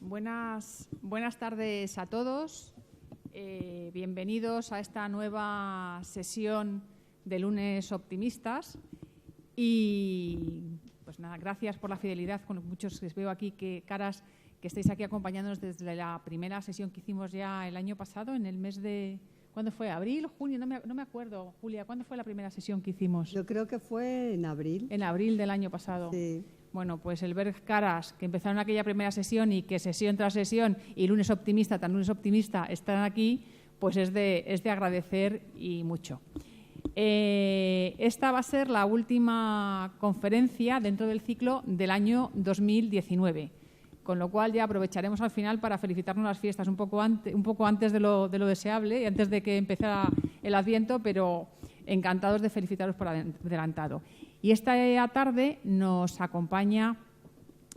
Buenas tardes a todos. Bienvenidos a esta nueva sesión de Lunes Optimistas. Y pues nada, gracias por la fidelidad con muchos que veo aquí, que caras que estáis aquí acompañándonos desde la primera sesión que hicimos ya el año pasado, en el mes de... ¿Cuándo fue? ¿Abril? ¿Junio? No me acuerdo. Julia, ¿cuándo fue la primera sesión que hicimos? Yo creo que fue en abril. En abril del año pasado. Sí. Bueno, pues el ver caras que empezaron aquella primera sesión y que sesión tras sesión y Lunes Optimista, tan Lunes Optimista, están aquí, pues es de agradecer y mucho. Esta va a ser la última conferencia dentro del ciclo del año 2019, con lo cual ya aprovecharemos al final para felicitarnos las fiestas un poco antes de lo deseable y antes de que empezara el Adviento, pero encantados de felicitaros por adelantado. Y esta tarde nos acompaña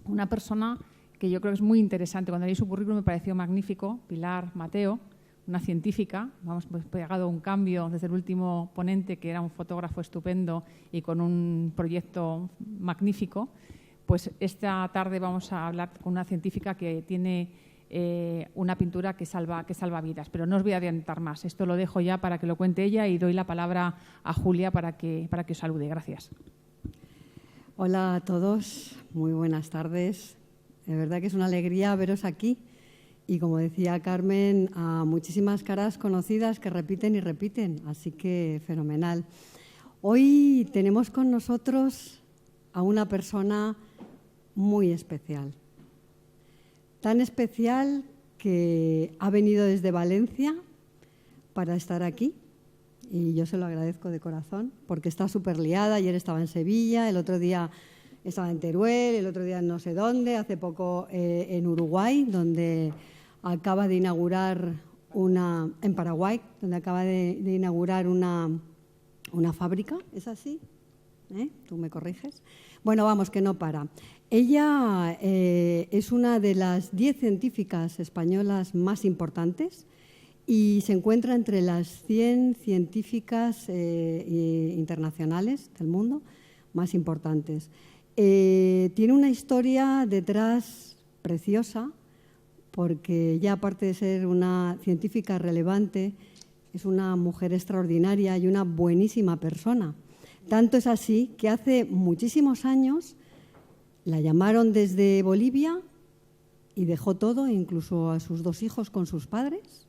una persona que yo creo que es muy interesante. Cuando leí su currículum me pareció magnífico, Pilar Mateo, una científica. Hemos pegado un cambio desde el último ponente, que era un fotógrafo estupendo y con un proyecto magnífico. Pues esta tarde vamos a hablar con una científica que tiene una pintura que salva vidas. Pero no os voy a adelantar más. Esto lo dejo ya para que lo cuente ella y doy la palabra a Julia para que os salude. Gracias. Hola a todos, muy buenas tardes. De verdad que es una alegría veros aquí. Y como decía Carmen, a muchísimas caras conocidas que repiten y repiten. Así que fenomenal. Hoy tenemos con nosotros a una persona muy especial. Tan especial que ha venido desde Valencia para estar aquí. Y yo se lo agradezco de corazón, porque está súper liada. Ayer estaba en Sevilla, el otro día estaba en Teruel, el otro día en no sé dónde, hace poco en Uruguay, donde acaba de inaugurar en Paraguay, donde acaba de inaugurar una fábrica. ¿Es así? ¿Tú me corriges? Bueno, vamos, que no para. Ella es una de las 10 científicas españolas más importantes y se encuentra entre las 100 científicas internacionales del mundo más importantes. Tiene una historia detrás preciosa, porque ya aparte de ser una científica relevante, es una mujer extraordinaria y una buenísima persona. Tanto es así que hace muchísimos años la llamaron desde Bolivia y dejó todo, incluso a sus 2 hijos con sus padres,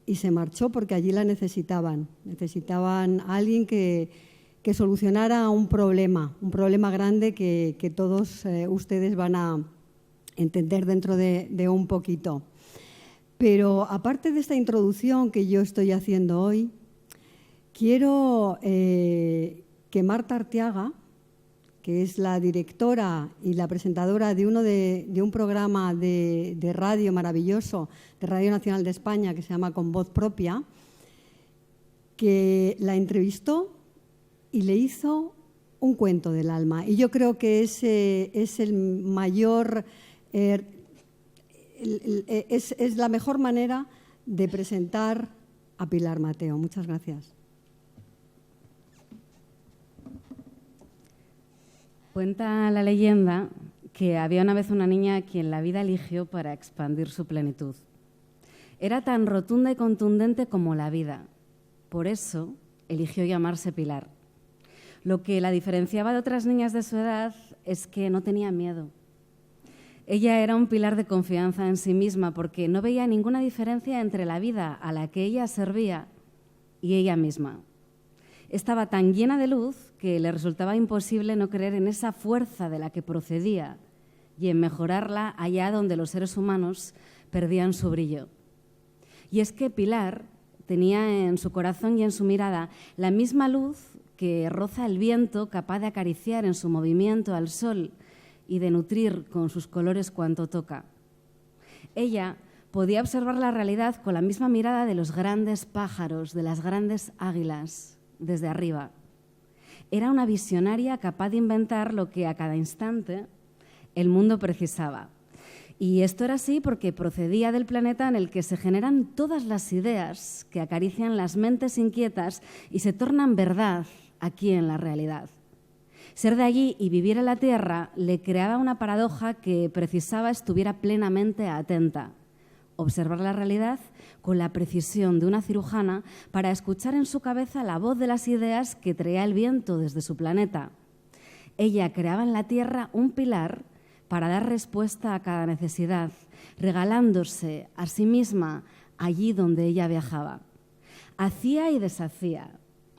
y se marchó porque allí la necesitaban. Necesitaban a alguien que solucionara un problema grande que todos ustedes van a entender dentro de un poquito. Pero aparte de esta introducción que yo estoy haciendo hoy, quiero que Marta Arteaga, que es la directora y la presentadora de un programa de radio maravilloso, de Radio Nacional de España, que se llama Con Voz Propia, que la entrevistó y le hizo un cuento del alma. Y yo creo que ese es el mayor, es la mejor manera de presentar a Pilar Mateo. Muchas gracias. Cuenta la leyenda que había una vez una niña a quien la vida eligió para expandir su plenitud. Era tan rotunda y contundente como la vida. Por eso eligió llamarse Pilar. Lo que la diferenciaba de otras niñas de su edad es que no tenía miedo. Ella era un pilar de confianza en sí misma porque no veía ninguna diferencia entre la vida a la que ella servía y ella misma. Estaba tan llena de luz que le resultaba imposible no creer en esa fuerza de la que procedía y en mejorarla allá donde los seres humanos perdían su brillo. Y es que Pilar tenía en su corazón y en su mirada la misma luz que roza el viento, capaz de acariciar en su movimiento al sol y de nutrir con sus colores cuanto toca. Ella podía observar la realidad con la misma mirada de los grandes pájaros, de las grandes águilas, desde arriba. Era una visionaria capaz de inventar lo que a cada instante el mundo precisaba. Y esto era así porque procedía del planeta en el que se generan todas las ideas que acarician las mentes inquietas y se tornan verdad aquí en la realidad. Ser de allí y vivir en la tierra le creaba una paradoja que precisaba estuviera plenamente atenta. Observar la realidad con la precisión de una cirujana para escuchar en su cabeza la voz de las ideas que traía el viento desde su planeta. Ella creaba en la tierra un pilar para dar respuesta a cada necesidad, regalándose a sí misma allí donde ella viajaba. Hacía y deshacía,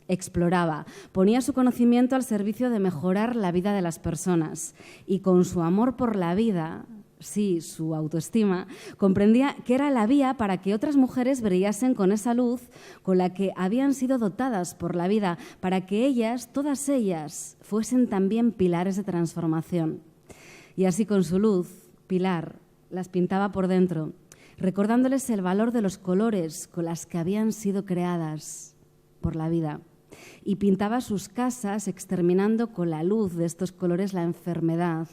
exploraba, ponía su conocimiento al servicio de mejorar la vida de las personas y con su amor por la vida, sí, su autoestima, comprendía que era la vía para que otras mujeres brillasen con esa luz con la que habían sido dotadas por la vida, para que ellas, todas ellas, fuesen también pilares de transformación. Y así con su luz, Pilar las pintaba por dentro, recordándoles el valor de los colores con los que habían sido creadas por la vida. Y pintaba sus casas exterminando con la luz de estos colores la enfermedad,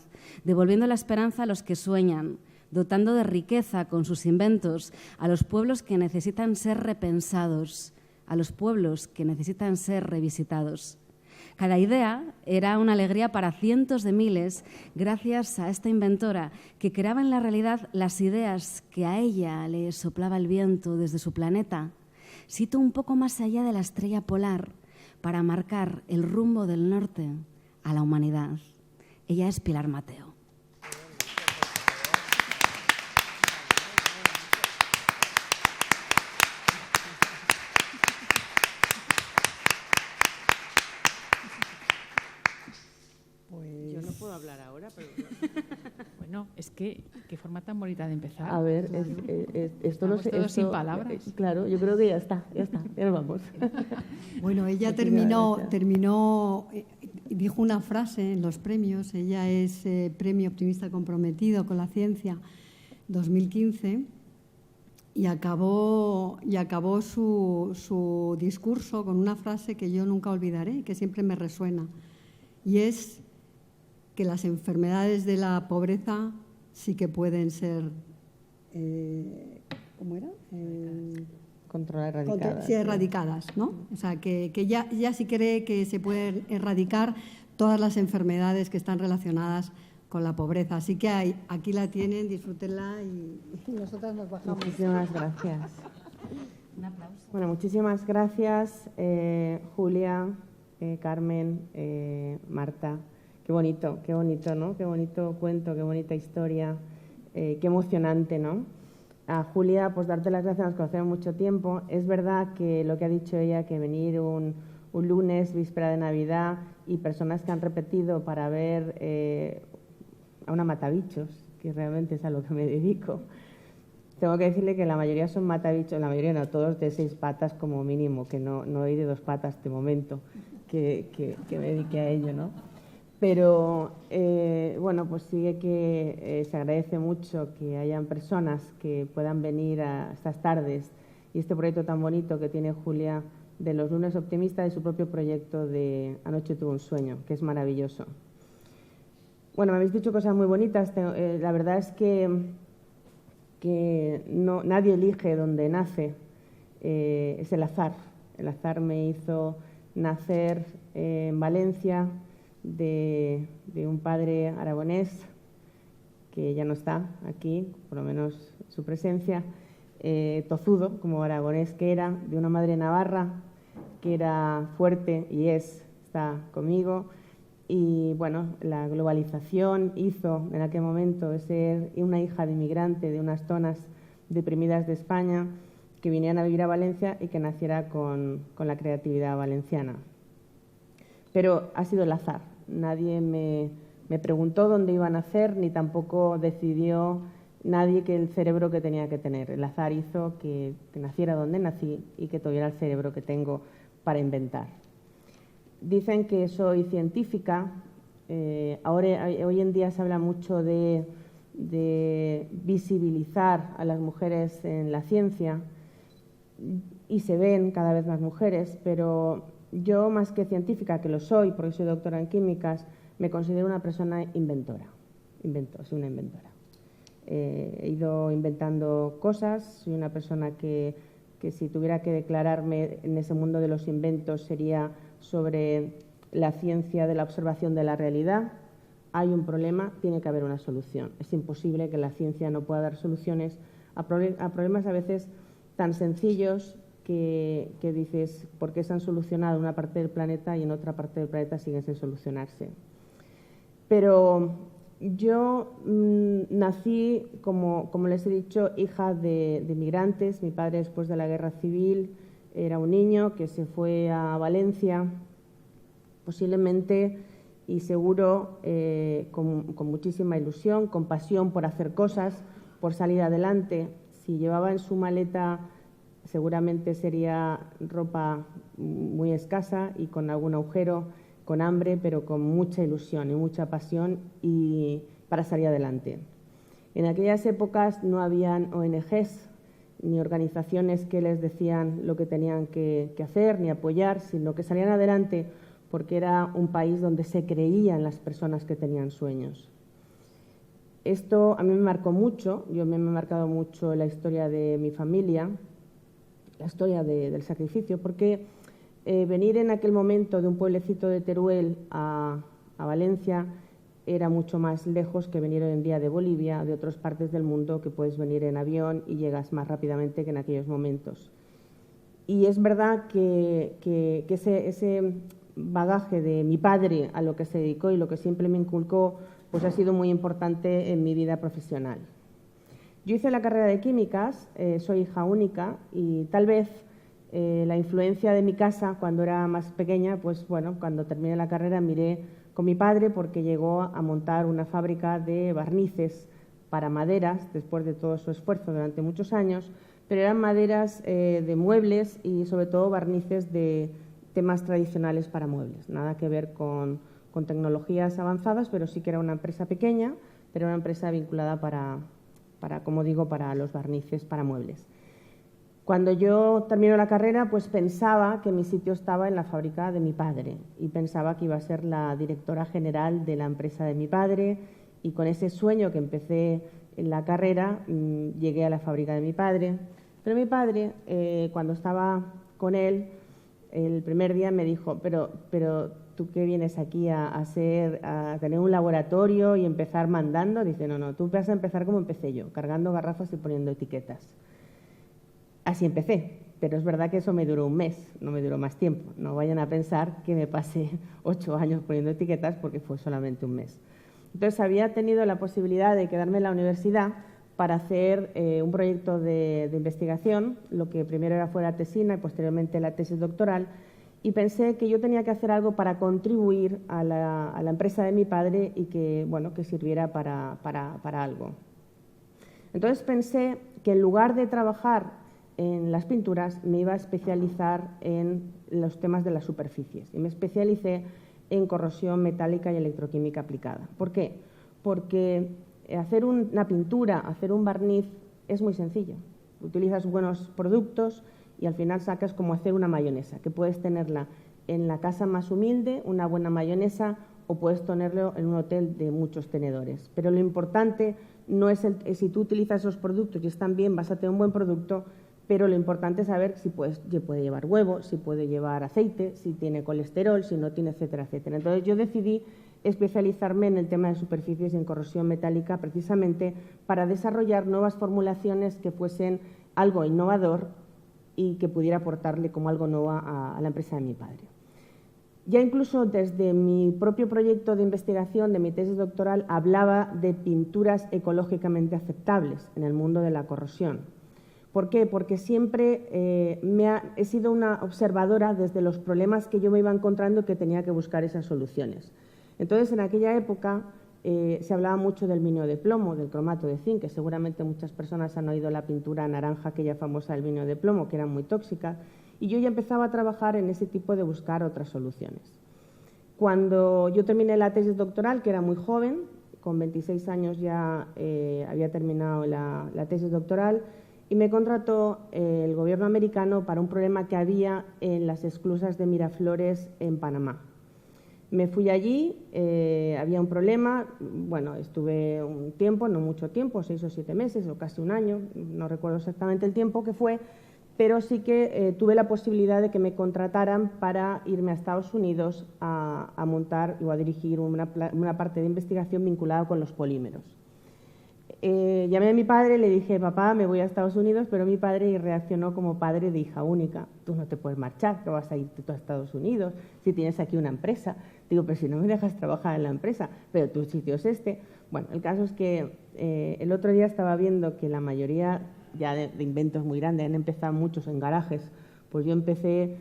devolviendo la esperanza a los que sueñan, dotando de riqueza con sus inventos a los pueblos que necesitan ser repensados, a los pueblos que necesitan ser revisitados. Cada idea era una alegría para cientos de miles gracias a esta inventora que creaba en la realidad las ideas que a ella le soplaba el viento desde su planeta, sitio un poco más allá de la estrella polar, para marcar el rumbo del norte a la humanidad. Ella es Pilar Mateo. Yo no puedo hablar ahora, pero... Bueno, es que qué forma tan bonita de empezar. A ver, esto no sé... Todos sin palabras. Claro, yo creo que ya está, ya nos vamos. Bueno, ella dijo una frase en los premios. Ella es Premio Optimista Comprometido con la Ciencia 2015 y acabó su discurso con una frase que yo nunca olvidaré, que siempre me resuena, y es que las enfermedades de la pobreza sí que pueden ser, ¿cómo era? Erradicadas, ¿no? O sea, que ya sí cree que se pueden erradicar todas las enfermedades que están relacionadas con la pobreza. Así que aquí la tienen, disfrútenla y nosotras nos bajamos. Muchísimas gracias. Un aplauso. Bueno, muchísimas gracias, Julia, Carmen, Marta. Qué bonito, ¿no? Qué bonito cuento, qué bonita historia, qué emocionante, ¿no? A Julia, pues darte las gracias, nos conocemos mucho tiempo. Es verdad que lo que ha dicho ella, que venir un lunes, víspera de Navidad, y personas que han repetido para ver a una matabichos, que realmente es a lo que me dedico. Tengo que decirle que la mayoría son matabichos, la mayoría no, todos de 6 patas como mínimo, que no hay de 2 patas de momento, que me dedique a ello, ¿no? Pero, bueno, pues sigue que se agradece mucho que hayan personas que puedan venir a estas tardes y este proyecto tan bonito que tiene Julia de los lunes optimistas, de su propio proyecto de Anoche tuve un sueño, que es maravilloso. Bueno, me habéis dicho cosas muy bonitas. La verdad es que nadie elige donde nace, es el azar. El azar me hizo nacer en Valencia, de un padre aragonés que ya no está aquí, por lo menos su presencia, tozudo, como aragonés que era, de una madre navarra que era fuerte y está conmigo. Y bueno, la globalización hizo en aquel momento de ser una hija de inmigrante de unas zonas deprimidas de España que vinieran a vivir a Valencia y que naciera con la creatividad valenciana. Pero ha sido el azar. Nadie me preguntó dónde iba a nacer, ni tampoco decidió nadie que el cerebro que tenía que tener. El azar hizo que naciera donde nací y que tuviera el cerebro que tengo para inventar. Dicen que soy científica. Hoy en día se habla mucho de visibilizar a las mujeres en la ciencia y se ven cada vez más mujeres, pero yo, más que científica, que lo soy porque soy doctora en químicas, me considero una persona inventora. Soy una inventora. He ido inventando cosas, soy una persona que si tuviera que declararme en ese mundo de los inventos sería sobre la ciencia de la observación de la realidad. Hay un problema, tiene que haber una solución. Es imposible que la ciencia no pueda dar soluciones a problemas a veces tan sencillos que dices, ¿por qué se han solucionado en una parte del planeta y en otra parte del planeta siguen sin solucionarse? Pero yo nací, como les he dicho, hija de migrantes. Mi padre, después de la Guerra Civil, era un niño que se fue a Valencia, posiblemente y seguro con muchísima ilusión, con pasión por hacer cosas, por salir adelante. Si llevaba en su maleta, seguramente sería ropa muy escasa y con algún agujero, con hambre, pero con mucha ilusión y mucha pasión y para salir adelante. En aquellas épocas no habían ONGs ni organizaciones que les decían lo que tenían que hacer ni apoyar, sino que salían adelante porque era un país donde se creía en las personas que tenían sueños. Esto a mí me marcó mucho, me ha marcado mucho la historia de mi familia, la historia del sacrificio, porque venir en aquel momento de un pueblecito de Teruel a Valencia era mucho más lejos que venir hoy en día de Bolivia, de otras partes del mundo, que puedes venir en avión y llegas más rápidamente que en aquellos momentos. Y es verdad que ese bagaje de mi padre a lo que se dedicó y lo que siempre me inculcó, pues ha sido muy importante en mi vida profesional. Yo hice la carrera de químicas, soy hija única y tal vez la influencia de mi casa cuando era más pequeña, pues bueno, cuando terminé la carrera miré con mi padre porque llegó a montar una fábrica de barnices para maderas después de todo su esfuerzo durante muchos años, pero eran maderas de muebles y sobre todo barnices de temas tradicionales para muebles, nada que ver con tecnologías avanzadas, pero sí que era una empresa pequeña, pero una empresa vinculada como digo, para los barnices para muebles. Cuando yo termino la carrera, pues pensaba que mi sitio estaba en la fábrica de mi padre y pensaba que iba a ser la directora general de la empresa de mi padre y con ese sueño que empecé en la carrera llegué a la fábrica de mi padre. Pero mi padre, cuando estaba con él, el primer día me dijo, pero ¿tú qué vienes aquí a tener un laboratorio y empezar mandando? Dice, no, tú vas a empezar como empecé yo, cargando garrafas y poniendo etiquetas. Así empecé, pero es verdad que eso me duró un mes, no me duró más tiempo. No vayan a pensar que me pasé 8 años poniendo etiquetas porque fue solamente un mes. Entonces había tenido la posibilidad de quedarme en la universidad para hacer un proyecto de investigación, lo que primero fue la tesina y posteriormente la tesis doctoral, y pensé que yo tenía que hacer algo para contribuir a la empresa de mi padre y que sirviera para algo. Entonces pensé que en lugar de trabajar en las pinturas me iba a especializar en los temas de las superficies y me especialicé en corrosión metálica y electroquímica aplicada. ¿Por qué? Porque hacer una pintura, hacer un barniz es muy sencillo. Utilizas buenos productos y al final sacas como hacer una mayonesa, que puedes tenerla en la casa más humilde, una buena mayonesa, o puedes tenerlo en un hotel de muchos tenedores. Pero lo importante no es si tú utilizas esos productos y están bien, vas a tener un buen producto, pero lo importante es saber si puede llevar huevo, si puede llevar aceite, si tiene colesterol, si no tiene, etcétera, etcétera. Entonces yo decidí especializarme en el tema de superficies y en corrosión metálica precisamente para desarrollar nuevas formulaciones que fuesen algo innovador y que pudiera aportarle como algo nuevo a la empresa de mi padre. Ya incluso desde mi propio proyecto de investigación, de mi tesis doctoral, hablaba de pinturas ecológicamente aceptables en el mundo de la corrosión. ¿Por qué? Porque siempre he sido una observadora desde los problemas que yo me iba encontrando y que tenía que buscar esas soluciones. Entonces, en aquella época se hablaba mucho del minio de plomo, del cromato de zinc, que seguramente muchas personas han oído la pintura naranja, aquella famosa del minio de plomo, que era muy tóxica, y yo ya empezaba a trabajar en ese tipo de buscar otras soluciones. Cuando yo terminé la tesis doctoral, que era muy joven, con 26 años ya había terminado la tesis doctoral, y me contrató el gobierno americano para un problema que había en las esclusas de Miraflores en Panamá. Me fui allí, había un problema, estuve un tiempo, no mucho tiempo, 6 o 7 meses o casi un año, no recuerdo exactamente el tiempo que fue, pero sí que tuve la posibilidad de que me contrataran para irme a Estados Unidos a montar o a dirigir una parte de investigación vinculada con los polímeros. Llamé a mi padre y le dije, papá, me voy a Estados Unidos, pero mi padre reaccionó como padre de hija única. Tú no te puedes marchar, que vas a irte tú a Estados Unidos, si tienes aquí una empresa. Digo, pero si no me dejas trabajar en la empresa, pero tu sitio es este. Bueno, el caso es que el otro día estaba viendo que la mayoría ya de inventos muy grandes, han empezado muchos en garajes. Pues yo empecé,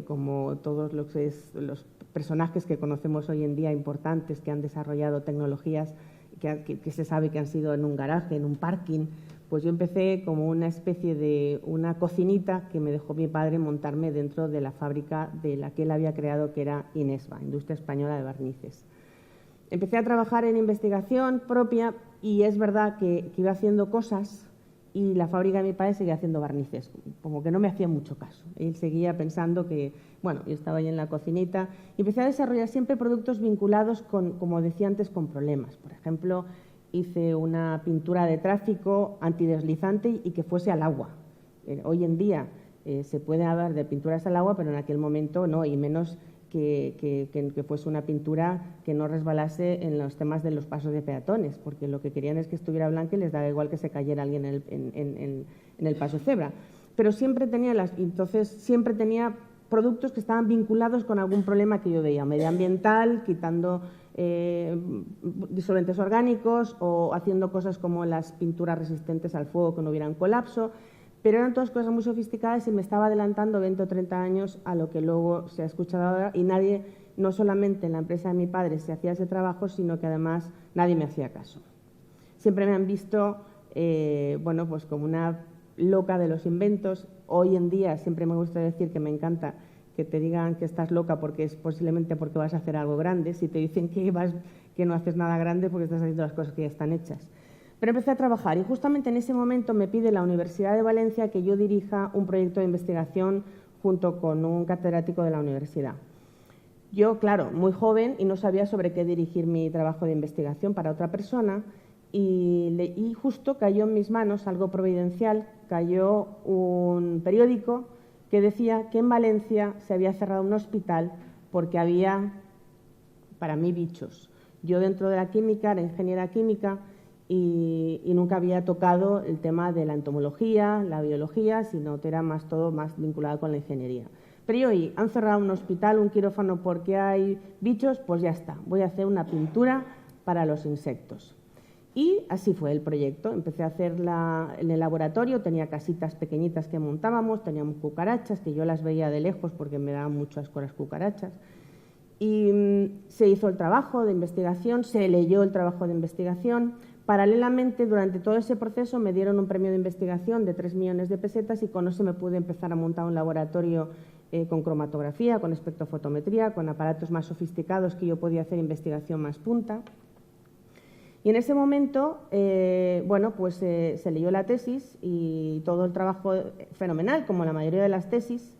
como todos los personajes que conocemos hoy en día importantes, que han desarrollado tecnologías que se sabe que han sido en un garaje, en un parking, pues yo empecé como una especie de una cocinita que me dejó mi padre montarme dentro de la fábrica de la que él había creado, que era Inesba, Industria Española de Barnices. Empecé a trabajar en investigación propia y es verdad que iba haciendo cosas y la fábrica de mi padre seguía haciendo barnices, como que no me hacía mucho caso. Él seguía pensando que, bueno, yo estaba ahí en la cocinita y empecé a desarrollar siempre productos vinculados con, como decía antes, con problemas. Por ejemplo, hice una pintura de tráfico antideslizante y que fuese al agua. Hoy en día se puede hablar de pinturas al agua, pero en aquel momento no, y menos que fuese una pintura que no resbalase en los temas de los pasos de peatones, porque lo que querían es que estuviera blanca y les daba igual que se cayera alguien en el paso cebra. Pero siempre tenía siempre tenía productos que estaban vinculados con algún problema que yo veía, medioambiental, quitando disolventes orgánicos o haciendo cosas como las pinturas resistentes al fuego que no hubieran colapso. Pero eran todas cosas muy sofisticadas y me estaba adelantando 20 o 30 años a lo que luego se ha escuchado ahora y nadie, no solamente en la empresa de mi padre se hacía ese trabajo, sino que además nadie me hacía caso. Siempre me han visto, bueno, pues como una loca de los inventos. Hoy en día siempre me gusta decir que me encanta que te digan que estás loca porque es posiblemente porque vas a hacer algo grande. Si te dicen que no haces nada grande porque estás haciendo las cosas que ya están hechas. Pero empecé a trabajar y justamente en ese momento me pide la Universidad de Valencia que yo dirija un proyecto de investigación junto con un catedrático de la universidad. Yo, claro, muy joven y no sabía sobre qué dirigir mi trabajo de investigación para otra persona y justo cayó en mis manos algo providencial, cayó un periódico que decía que en Valencia se había cerrado un hospital porque había, para mí, bichos. Yo dentro de la química, era ingeniera química, y nunca había tocado el tema de la entomología, la biología, sino que era todo más vinculado con la ingeniería. Pero yo oí, han cerrado un hospital, un quirófano porque hay bichos, pues ya está, voy a hacer una pintura para los insectos. Y así fue el proyecto. Empecé a hacerla en el laboratorio, tenía casitas pequeñitas que montábamos, teníamos cucarachas, que yo las veía de lejos porque me daban mucho asco las cucarachas. Y se hizo el trabajo de investigación, se leyó el trabajo de investigación. Paralelamente, durante todo ese proceso, me dieron un premio de investigación de 3 millones de pesetas y con eso me pude empezar a montar un laboratorio con cromatografía, con espectrofotometría, con aparatos más sofisticados que yo podía hacer investigación más punta. Y en ese momento, bueno, pues se leyó la tesis y todo el trabajo fenomenal, como la mayoría de las tesis,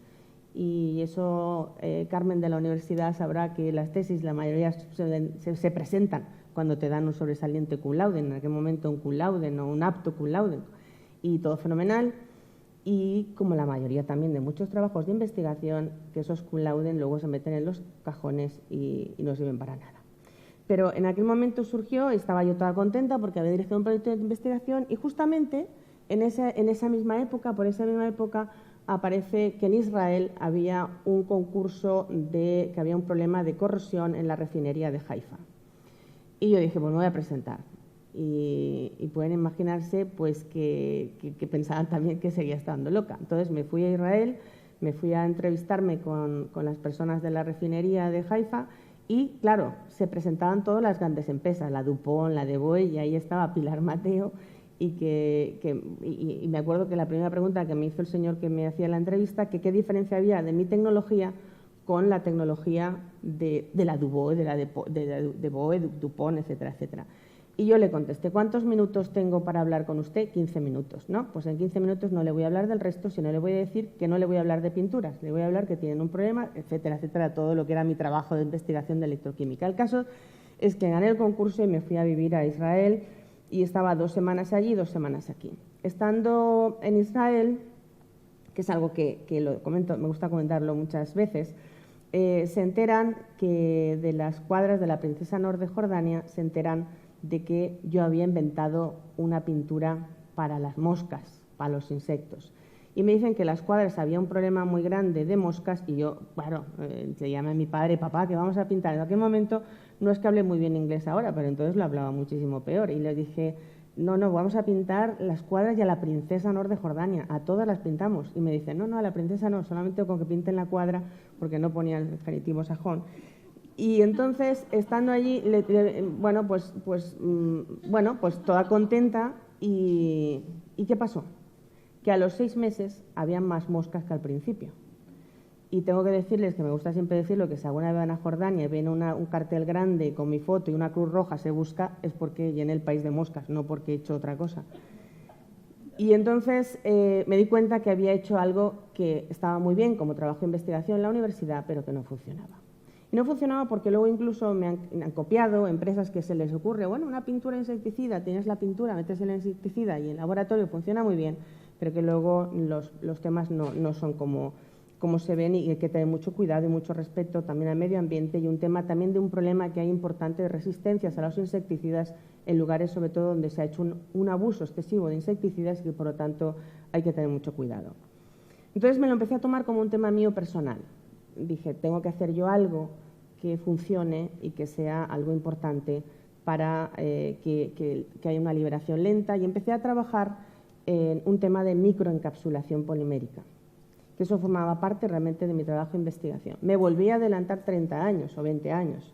y eso Carmen de la universidad sabrá que las tesis, la mayoría se presentan cuando te dan un sobresaliente cum laude, en aquel momento un cum laude o un apto cum laude, y todo fenomenal. Y como la mayoría también de muchos trabajos de investigación, que esos cum laude luego se meten en los cajones y no sirven para nada. Pero en aquel momento surgió, estaba yo toda contenta porque había dirigido un proyecto de investigación y justamente en esa misma época, por esa misma época, aparece que en Israel había un concurso que había un problema de corrosión en la refinería de Haifa. Y yo dije, pues me voy a presentar. Y pueden imaginarse pues que pensaban también que seguía estando loca. Entonces me fui a Israel, me fui a entrevistarme con las personas de la refinería de Haifa y, claro, se presentaban todas las grandes empresas, la DuPont, la DeBoe, y ahí estaba Pilar Mateo. Y me acuerdo que la primera pregunta que me hizo el señor que me hacía la entrevista, que qué diferencia había de mi tecnología con la tecnología de la DuBoe, de la DeBoe, DuPont, etcétera, etcétera. Y yo le contesté, ¿cuántos minutos tengo para hablar con usted? 15 minutos, ¿no? Pues en 15 minutos no le voy a hablar del resto, sino le voy a decir que no le voy a hablar de pinturas, le voy a hablar que tienen un problema, etcétera, etcétera, todo lo que era mi trabajo de investigación de electroquímica. El caso es que gané el concurso y me fui a vivir a Israel y estaba 2 semanas allí y 2 semanas aquí. Estando en Israel, que es algo que lo comento, me gusta comentarlo muchas veces, se enteran que de las cuadras de la princesa Noor de Jordania, se enteran de que yo había inventado una pintura para las moscas, para los insectos. Y me dicen que en las cuadras había un problema muy grande de moscas y yo, claro, le llamé a mi padre, papá, que vamos a pintar. En aquel momento no es que hable muy bien inglés ahora, pero entonces lo hablaba muchísimo peor. Y le dije, no, vamos a pintar las cuadras y a la princesa Noor de Jordania, a todas las pintamos. Y me dice, no, a la princesa no, solamente con que pinten la cuadra, porque no ponía el genitivo sajón. Y entonces, estando allí, pues toda contenta, y ¿qué pasó? Que a los 6 meses había más moscas que al principio. Y tengo que decirles, que me gusta siempre decirlo, que si alguna vez van a Jordania y ven un cartel grande con mi foto y una cruz roja se busca, es porque llené el país de moscas, no porque he hecho otra cosa. Y entonces me di cuenta que había hecho algo que estaba muy bien como trabajo de investigación en la universidad, pero que no funcionaba. Y no funcionaba porque luego incluso me han copiado empresas que se les ocurre, bueno, una pintura insecticida, tienes la pintura, metes el insecticida y en laboratorio funciona muy bien, pero que luego los temas no son como se ven, y hay que tener mucho cuidado y mucho respeto también al medio ambiente, y un tema también de un problema que hay importante de resistencias a los insecticidas en lugares sobre todo donde se ha hecho un abuso excesivo de insecticidas, y que por lo tanto hay que tener mucho cuidado. Entonces me lo empecé a tomar como un tema mío personal. Dije, tengo que hacer yo algo que funcione y que sea algo importante para que haya una liberación lenta, y empecé a trabajar en un tema de microencapsulación polimérica, que eso formaba parte realmente de mi trabajo de investigación. Me volví a adelantar 30 años o 20 años.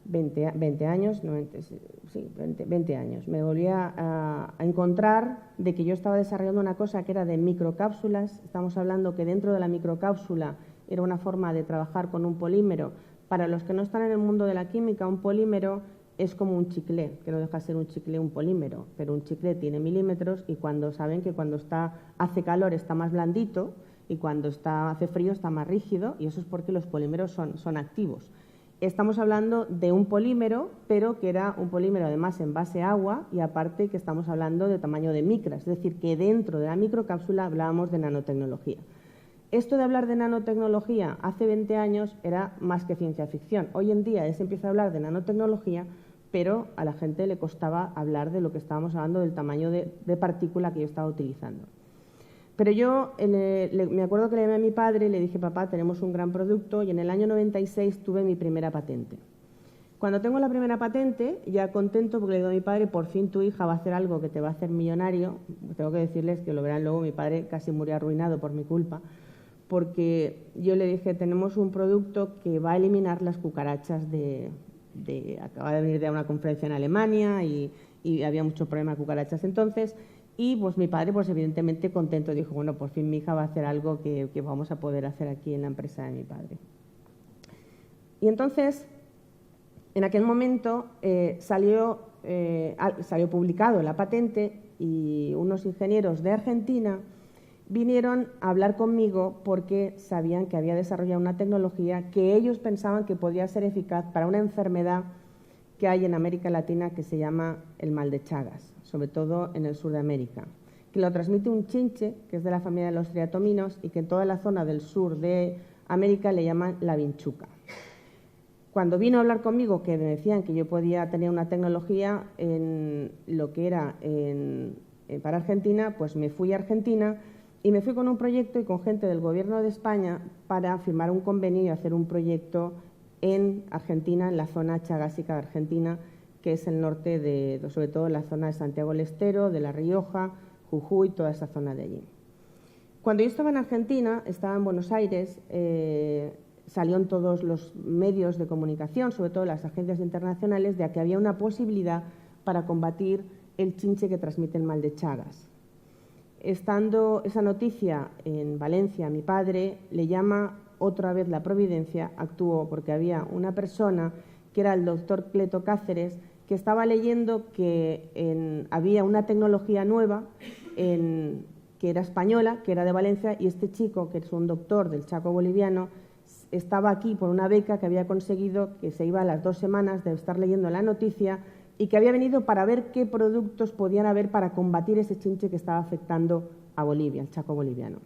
20 años. Me volví a encontrar de que yo estaba desarrollando una cosa que era de microcápsulas. Estamos hablando que dentro de la microcápsula era una forma de trabajar con un polímero. Para los que no están en el mundo de la química, un polímero es como un chicle, que no deja de ser un chicle, un polímero, pero un chicle tiene milímetros, y saben que cuando hace calor está más blandito, y cuando hace frío está más rígido, y eso es porque los polímeros son activos. Estamos hablando de un polímero, pero que era un polímero además en base a agua, y aparte que estamos hablando de tamaño de micras, es decir, que dentro de la microcápsula hablábamos de nanotecnología. Esto de hablar de nanotecnología hace 20 años era más que ciencia ficción. Hoy en día se empieza a hablar de nanotecnología, pero a la gente le costaba hablar de lo que estábamos hablando, del tamaño de partícula que yo estaba utilizando. Pero yo me acuerdo que le llamé a mi padre y le dije, papá, tenemos un gran producto, y en el año 96 tuve mi primera patente. Cuando tengo la primera patente, ya contento, porque le digo a mi padre, por fin tu hija va a hacer algo que te va a hacer millonario. Tengo que decirles que lo verán luego, mi padre casi murió arruinado por mi culpa, porque yo le dije, tenemos un producto que va a eliminar las cucarachas acaba de venir de una conferencia en Alemania y había mucho problema de cucarachas entonces, y pues mi padre, pues evidentemente contento, dijo, bueno, por fin mi hija va a hacer algo que vamos a poder hacer aquí en la empresa de mi padre. Y entonces, en aquel momento salió publicado la patente, y unos ingenieros de Argentina vinieron a hablar conmigo porque sabían que había desarrollado una tecnología que ellos pensaban que podía ser eficaz para una enfermedad que hay en América Latina que se llama el mal de Chagas, sobre todo en el sur de América, que lo transmite un chinche, que es de la familia de los triatominos, y que en toda la zona del sur de América le llaman la vinchuca. Cuando vino a hablar conmigo, que me decían que yo podía tener una tecnología en lo que era para Argentina, pues me fui a Argentina, y me fui con un proyecto y con gente del Gobierno de España para firmar un convenio y hacer un proyecto en Argentina, en la zona chagásica de Argentina, que es el norte, sobre todo la zona de Santiago del Estero, de La Rioja, Jujuy, toda esa zona de allí. Cuando yo estaba en Argentina, estaba en Buenos Aires, salieron todos los medios de comunicación, sobre todo las agencias internacionales, de que había una posibilidad para combatir el chinche que transmite el mal de Chagas. Estando esa noticia en Valencia, mi padre le llama otra vez la providencia, actuó porque había una persona que era el doctor Cleto Cáceres, que estaba leyendo que había una tecnología nueva que era española, que era de Valencia, y este chico, que es un doctor del Chaco boliviano, estaba aquí por una beca que había conseguido, que se iba a las 2 semanas de estar leyendo la noticia, y que había venido para ver qué productos podían haber para combatir ese chinche que estaba afectando a Bolivia, el Chaco boliviano.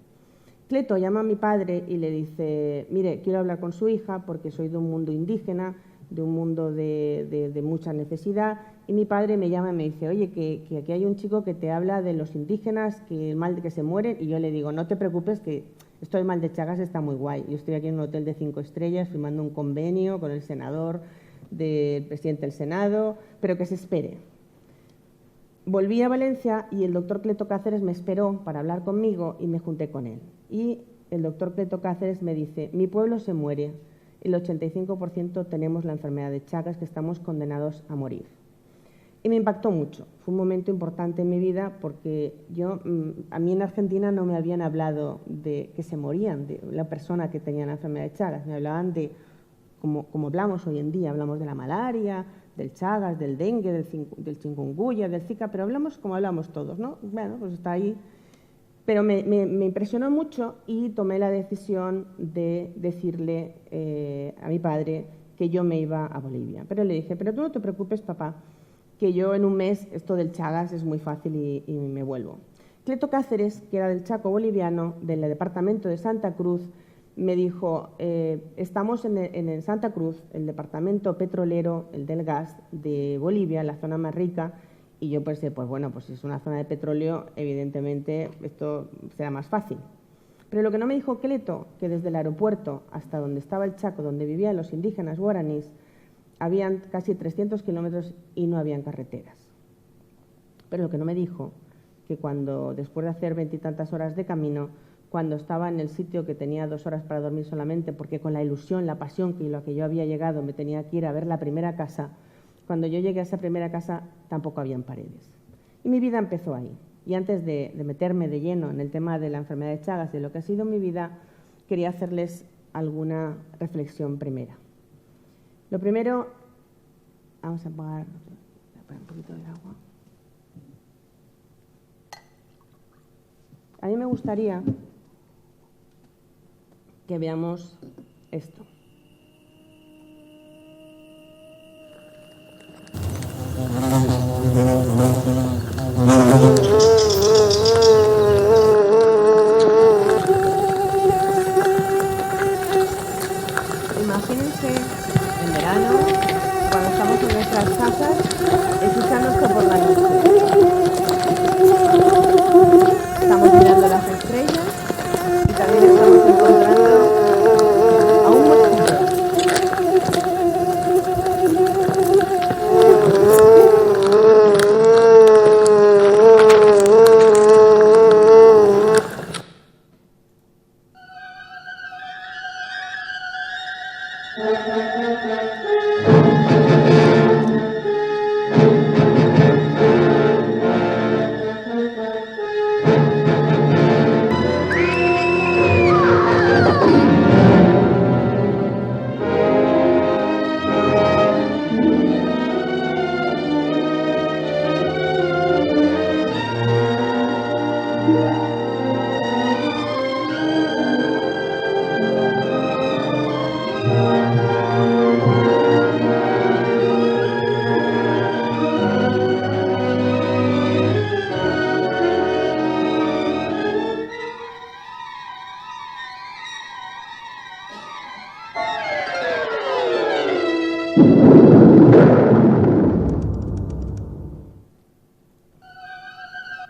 Cleto llama a mi padre y le dice, mire, quiero hablar con su hija porque soy de un mundo indígena, de un mundo de mucha necesidad, y mi padre me llama y me dice, oye, que aquí hay un chico que te habla de los indígenas, que el mal de que se mueren, y yo le digo, no te preocupes, que esto del mal de Chagas está muy guay. Yo estoy aquí en un hotel de 5 estrellas firmando un convenio con el senador, del presidente del Senado, pero que se espere. Volví a Valencia y el doctor Cleto Cáceres me esperó para hablar conmigo y me junté con él. Y el doctor Cleto Cáceres me dice, mi pueblo se muere, el 85% tenemos la enfermedad de Chagas, que estamos condenados a morir. Y me impactó mucho. Fue un momento importante en mi vida porque a mí en Argentina no me habían hablado de que se morían, de la persona que tenía la enfermedad de Chagas. Me hablaban de, como hablamos hoy en día, hablamos de la malaria, del Chagas, del dengue, del chikungunya, del Zika, pero hablamos como hablamos todos, ¿no? Bueno, pues está ahí. Pero me impresionó mucho y tomé la decisión de decirle a mi padre que yo me iba a Bolivia. Pero le dije, pero tú no te preocupes, papá, que yo en un mes, esto del Chagas es muy fácil y me vuelvo. Cleto Cáceres, que era del Chaco boliviano, del departamento de Santa Cruz, me dijo, estamos en Santa Cruz, el departamento petrolero, el del gas de Bolivia, la zona más rica, y yo pensé, pues bueno, pues si es una zona de petróleo, evidentemente esto será más fácil. Pero lo que no me dijo Cleto, que desde el aeropuerto hasta donde estaba el Chaco, donde vivían los indígenas guaraníes, habían casi 300 kilómetros y no habían carreteras. Pero lo que no me dijo, que cuando, después de hacer 20 y tantas horas de camino, cuando estaba en el sitio que tenía 2 horas para dormir solamente, porque con la ilusión, la pasión que lo que yo había llegado me tenía que ir a ver la primera casa, cuando yo llegué a esa primera casa tampoco habían paredes. Y mi vida empezó ahí. Y antes de meterme de lleno en el tema de la enfermedad de Chagas, de lo que ha sido mi vida, quería hacerles alguna reflexión primera. Lo primero, vamos a apagar un poquito de agua. A mí me gustaría que veamos esto. Imagínense en verano, cuando estamos en nuestras casas, escuchando esto por la noche. Estamos mirando las estrellas y también estamos encontrando a un mosquito.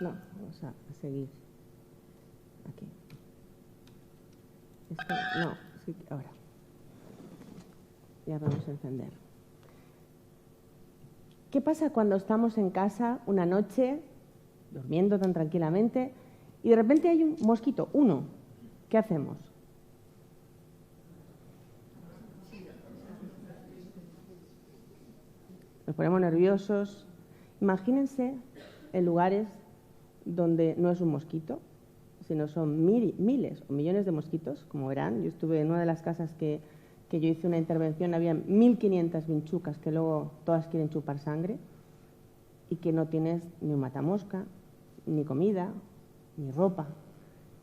No, vamos a seguir aquí. Esto, no, sí, ahora. Ya vamos a encender. ¿Qué pasa cuando estamos en casa una noche, durmiendo tan tranquilamente, y de repente hay un mosquito, uno? ¿Qué hacemos? Nos ponemos nerviosos. Imagínense en lugares donde no es un mosquito, sino son miles o millones de mosquitos, como verán. Yo estuve en una de las casas que yo hice una intervención, había 1.500 vinchucas que luego todas quieren chupar sangre y que no tienes ni un matamosca, ni comida, ni ropa,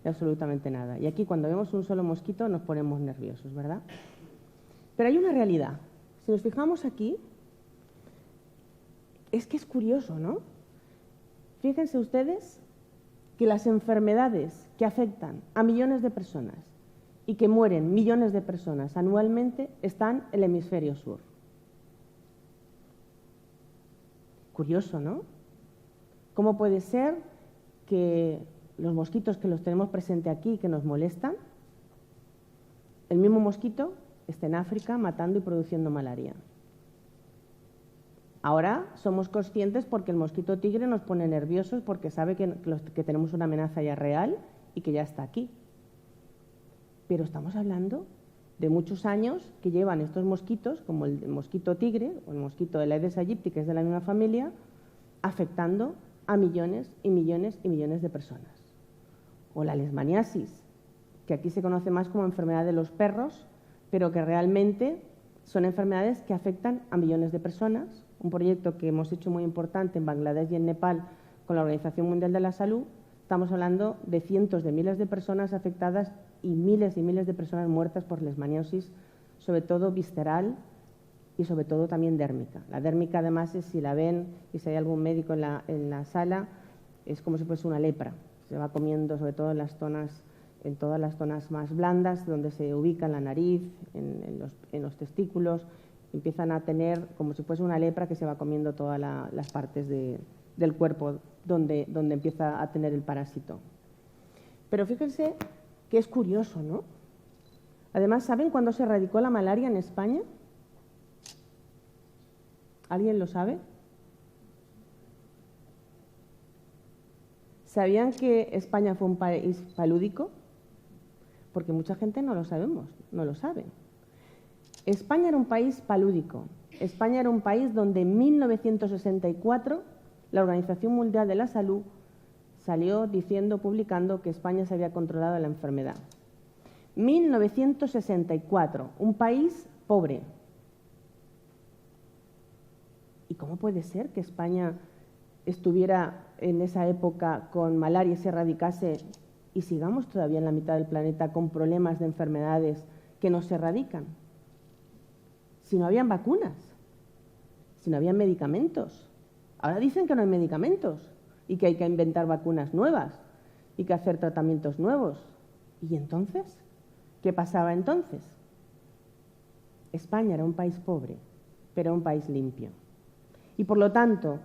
absolutamente nada. Y aquí cuando vemos un solo mosquito nos ponemos nerviosos, ¿verdad? Pero hay una realidad. Si nos fijamos aquí, es que es curioso, ¿no? Fíjense ustedes que las enfermedades que afectan a millones de personas y que mueren millones de personas anualmente están en el hemisferio sur. Curioso, ¿no? ¿Cómo puede ser que los mosquitos que los tenemos presente aquí, que nos molestan, el mismo mosquito esté en África matando y produciendo malaria? Ahora somos conscientes porque el mosquito tigre nos pone nerviosos porque sabe que tenemos una amenaza ya real y que ya está aquí. Pero estamos hablando de muchos años que llevan estos mosquitos, como el mosquito tigre o el mosquito de la Aedes aegypti, que es de la misma familia, afectando a millones y millones y millones de personas. O la leishmaniasis, que aquí se conoce más como enfermedad de los perros, pero que realmente son enfermedades que afectan a millones de personas. Un proyecto que hemos hecho muy importante en Bangladesh y en Nepal con la Organización Mundial de la Salud. Estamos hablando de cientos de miles de personas afectadas y miles de personas muertas por leishmaniasis, sobre todo visceral y sobre todo también dérmica. La dérmica, además, es, si la ven y si hay algún médico en la sala, es como si fuese una lepra. Se va comiendo sobre todo en todas las zonas más blandas, donde se ubica en la nariz, en los testículos. Empiezan a tener como si fuese una lepra que se va comiendo todas las partes del cuerpo donde empieza a tener el parásito. Pero fíjense que es curioso, ¿no? Además, ¿saben cuándo se erradicó la malaria en España? ¿Alguien lo sabe? ¿Sabían que España fue un país palúdico? Porque mucha gente no lo sabemos, no lo sabe. España era un país palúdico. España era un país donde en 1964 la Organización Mundial de la Salud salió publicando que España se había controlado la enfermedad. 1964, un país pobre. ¿Y cómo puede ser que España estuviera en esa época con malaria y se erradicase y sigamos todavía en la mitad del planeta con problemas de enfermedades que no se erradican? Si no habían vacunas, si no habían medicamentos. Ahora dicen que no hay medicamentos y que hay que inventar vacunas nuevas y que hacer tratamientos nuevos. ¿Y entonces? ¿Qué pasaba entonces? España era un país pobre, pero un país limpio. Y por lo tanto,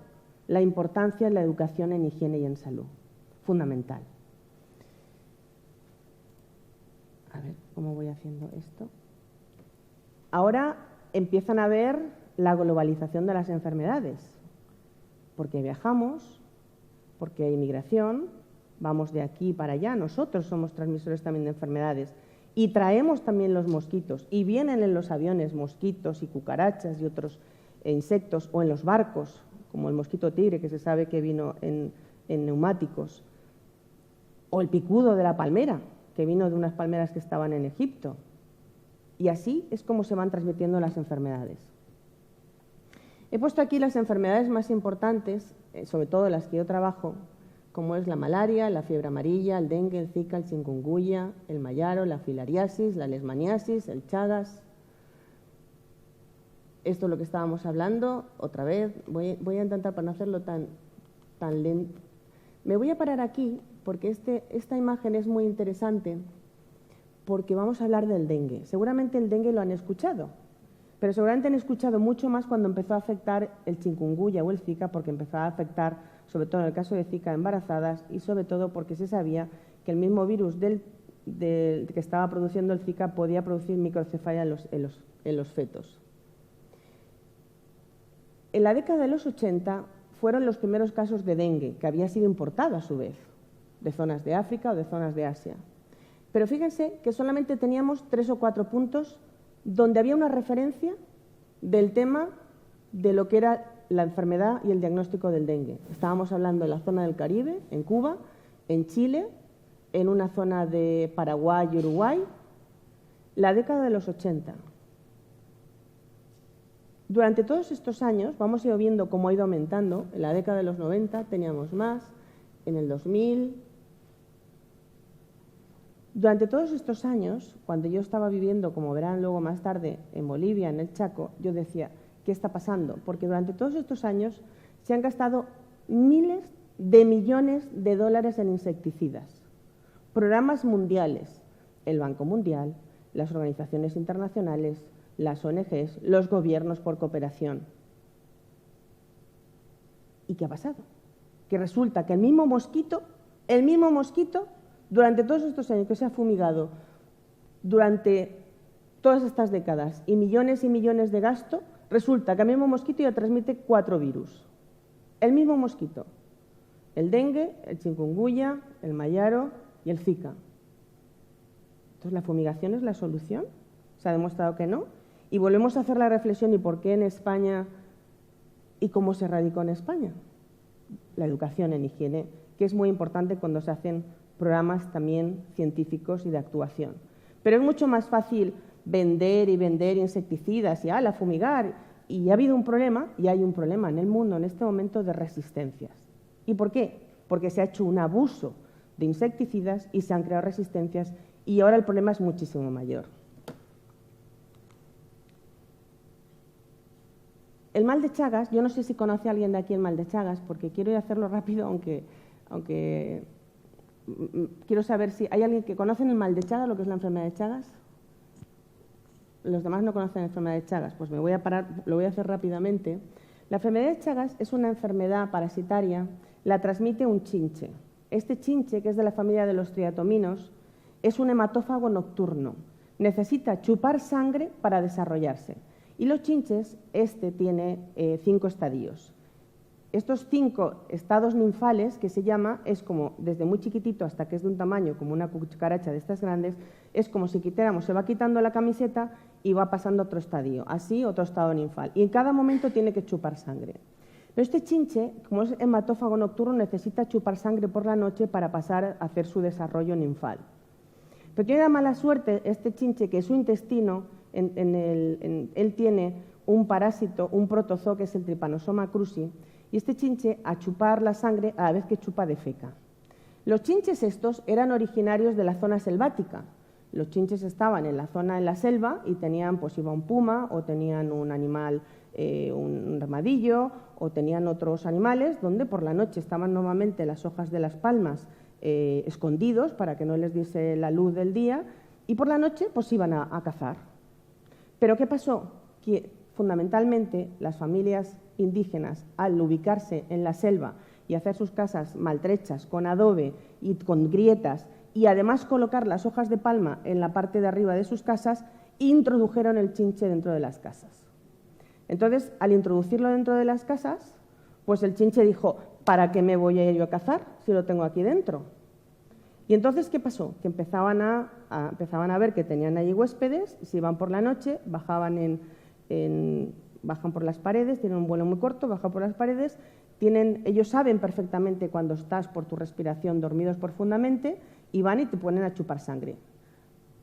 la importancia de la educación en higiene y en salud, fundamental. A ver, ¿cómo voy haciendo esto? Ahora empiezan a ver la globalización de las enfermedades, porque viajamos, porque hay inmigración, vamos de aquí para allá, nosotros somos transmisores también de enfermedades y traemos también los mosquitos y vienen en los aviones mosquitos y cucarachas y otros insectos o en los barcos, como el mosquito tigre que se sabe que vino en neumáticos, o el picudo de la palmera que vino de unas palmeras que estaban en Egipto. Y así es como se van transmitiendo las enfermedades. He puesto aquí las enfermedades más importantes, sobre todo las que yo trabajo, como es la malaria, la fiebre amarilla, el dengue, el zika, el chikungunya, el mayaro, la filariasis, la leishmaniasis, el chagas. Esto es lo que estábamos hablando. Otra vez, voy a intentar para no hacerlo tan lento. Me voy a parar aquí porque esta imagen es muy interesante porque vamos a hablar del dengue. Seguramente el dengue lo han escuchado, pero seguramente han escuchado mucho más cuando empezó a afectar el chikungunya o el zika, porque empezó a afectar, sobre todo en el caso de zika, embarazadas y sobre todo porque se sabía que el mismo virus que estaba produciendo el zika podía producir microcefalia en los fetos. En la década de los 80 fueron los primeros casos de dengue, que había sido importado a su vez, de zonas de África o de zonas de Asia. Pero fíjense que solamente teníamos 3 o 4 puntos donde había una referencia del tema de lo que era la enfermedad y el diagnóstico del dengue. Estábamos hablando de la zona del Caribe, en Cuba, en Chile, en una zona de Paraguay y Uruguay, la década de los 80. Durante todos estos años, vamos a ir viendo cómo ha ido aumentando. En la década de los 90 teníamos más, en el 2000. Durante todos estos años, cuando yo estaba viviendo, como verán luego más tarde, en Bolivia, en el Chaco, yo decía, ¿qué está pasando? Porque durante todos estos años se han gastado miles de millones de dólares en insecticidas. Programas mundiales, el Banco Mundial, las organizaciones internacionales, las ONGs, los gobiernos por cooperación. ¿Y qué ha pasado? Que resulta que el mismo mosquito, durante todos estos años que se ha fumigado, durante todas estas décadas y millones de gasto, resulta que el mismo mosquito ya transmite 4 virus. El mismo mosquito. El dengue, el chikungunya, el mayaro y el zika. Entonces, ¿la fumigación es la solución? Se ha demostrado que no. Y volvemos a hacer la reflexión, ¿y por qué en España y cómo se radicó en España? La educación en higiene, que es muy importante cuando se hacen programas también científicos y de actuación. Pero es mucho más fácil vender insecticidas y la fumigar. Y ha habido un problema, y hay un problema en el mundo en este momento de resistencias. ¿Y por qué? Porque se ha hecho un abuso de insecticidas y se han creado resistencias y ahora el problema es muchísimo mayor. El mal de Chagas, yo no sé si conoce a alguien de aquí el mal de Chagas, porque quiero hacerlo rápido, aunque quiero saber si hay alguien que conoce el mal de Chagas, lo que es la enfermedad de Chagas. Los demás no conocen la enfermedad de Chagas, pues me voy a parar, lo voy a hacer rápidamente. La enfermedad de Chagas es una enfermedad parasitaria, la transmite un chinche. Este chinche, que es de la familia de los triatominos, es un hematófago nocturno. Necesita chupar sangre para desarrollarse. Y los chinches, tiene 5 estadios. Estos 5 estados ninfales, que se llama, es como desde muy chiquitito hasta que es de un tamaño como una cucaracha de estas grandes, es como si quitáramos, se va quitando la camiseta y va pasando a otro estadio, así otro estado ninfal. Y en cada momento tiene que chupar sangre. Pero este chinche, como es hematófago nocturno, necesita chupar sangre por la noche para pasar a hacer su desarrollo ninfal. Pero tiene la mala suerte este chinche que su intestino, él tiene un parásito, un protozoo que es el Trypanosoma cruzi, y este chinche a chupar la sangre a la vez que chupa defeca. Los chinches estos eran originarios de la zona selvática. Los chinches estaban en la zona de la selva y tenían, pues iba un puma o tenían un animal, un armadillo o tenían otros animales donde por la noche estaban normalmente las hojas de las palmas escondidos para que no les diese la luz del día y por la noche pues iban a cazar. Pero ¿qué pasó? Que fundamentalmente las familias indígenas, al ubicarse en la selva y hacer sus casas maltrechas con adobe y con grietas y además colocar las hojas de palma en la parte de arriba de sus casas, introdujeron el chinche dentro de las casas. Entonces, al introducirlo dentro de las casas, pues el chinche dijo, ¿para qué me voy a ir yo a cazar si lo tengo aquí dentro? Y entonces, ¿qué pasó? Que empezaban a ver que tenían allí huéspedes, se iban por la noche, bajan por las paredes, tienen un vuelo muy corto, bajan por las paredes, ellos saben perfectamente cuando estás por tu respiración dormidos profundamente y van y te ponen a chupar sangre.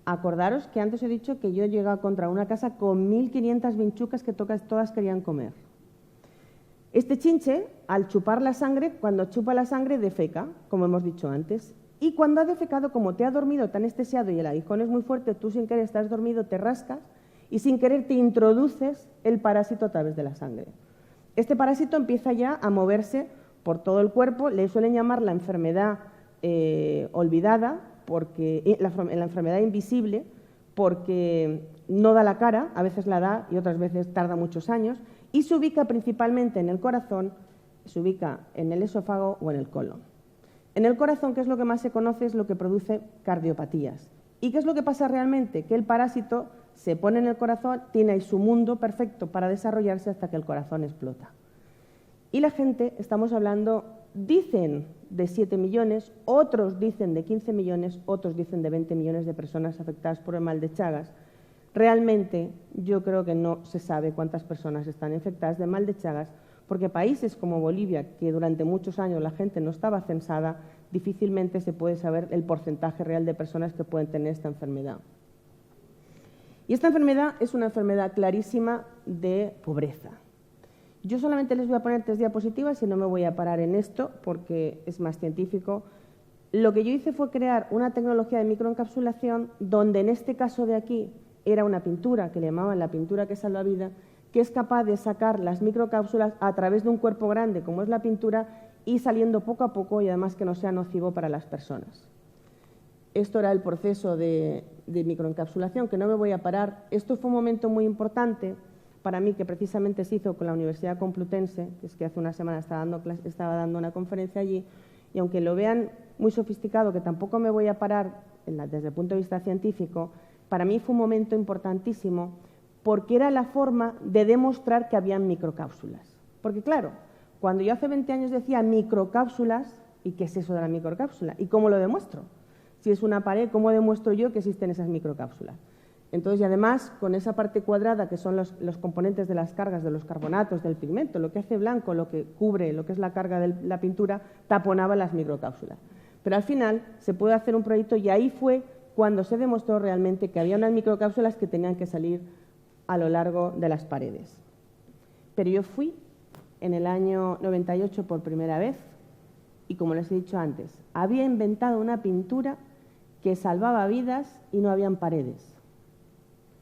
Acordaros que antes he dicho que yo llegué contra una casa con 1.500 vinchucas que todas querían comer. Este chinche, al chupar la sangre, cuando chupa la sangre, defeca, como hemos dicho antes. Y cuando ha defecado, como te ha dormido, te ha anestesiado y el aguijón es muy fuerte, tú sin querer estás dormido, te rascas y sin querer te introduces el parásito a través de la sangre. Este parásito empieza ya a moverse por todo el cuerpo, le suelen llamar la enfermedad olvidada, la enfermedad invisible, porque no da la cara, a veces la da y otras veces tarda muchos años, y se ubica principalmente en el corazón, se ubica en el esófago o en el colon. En el corazón, ¿qué es lo que más se conoce? Es lo que produce cardiopatías. ¿Y qué es lo que pasa realmente? Que el parásito se pone en el corazón, tiene ahí su mundo perfecto para desarrollarse hasta que el corazón explota. Y la gente, estamos hablando, dicen de 7 millones, otros dicen de 15 millones, otros dicen de 20 millones de personas afectadas por el mal de Chagas. Realmente yo creo que no se sabe cuántas personas están infectadas de mal de Chagas, porque países como Bolivia, que durante muchos años la gente no estaba censada, difícilmente se puede saber el porcentaje real de personas que pueden tener esta enfermedad. Y esta enfermedad es una enfermedad clarísima de pobreza. Yo solamente les voy a poner 3 diapositivas y no me voy a parar en esto porque es más científico. Lo que yo hice fue crear una tecnología de microencapsulación donde en este caso de aquí era una pintura que le llamaban la pintura que salva vida, que es capaz de sacar las microcápsulas a través de un cuerpo grande como es la pintura y saliendo poco a poco y además que no sea nocivo para las personas. Esto era el proceso de microencapsulación, que no me voy a parar. Esto fue un momento muy importante para mí, que precisamente se hizo con la Universidad Complutense, que es que hace una semana estaba dando una conferencia allí, y aunque lo vean muy sofisticado, que tampoco me voy a parar desde el punto de vista científico, para mí fue un momento importantísimo porque era la forma de demostrar que había microcápsulas. Porque claro, cuando yo hace 20 años decía microcápsulas, ¿y qué es eso de la microcápsula? ¿Y cómo lo demuestro? Si es una pared, ¿cómo demuestro yo que existen esas microcápsulas? Entonces, y además, con esa parte cuadrada, que son los componentes de las cargas, de los carbonatos, del pigmento, lo que hace blanco, lo que cubre, lo que es la carga de la pintura, taponaba las microcápsulas. Pero al final se puede hacer un proyecto y ahí fue cuando se demostró realmente que había unas microcápsulas que tenían que salir a lo largo de las paredes. Pero yo fui en el año 98 por primera vez y, como les he dicho antes, había inventado una pintura que salvaba vidas y no habían paredes.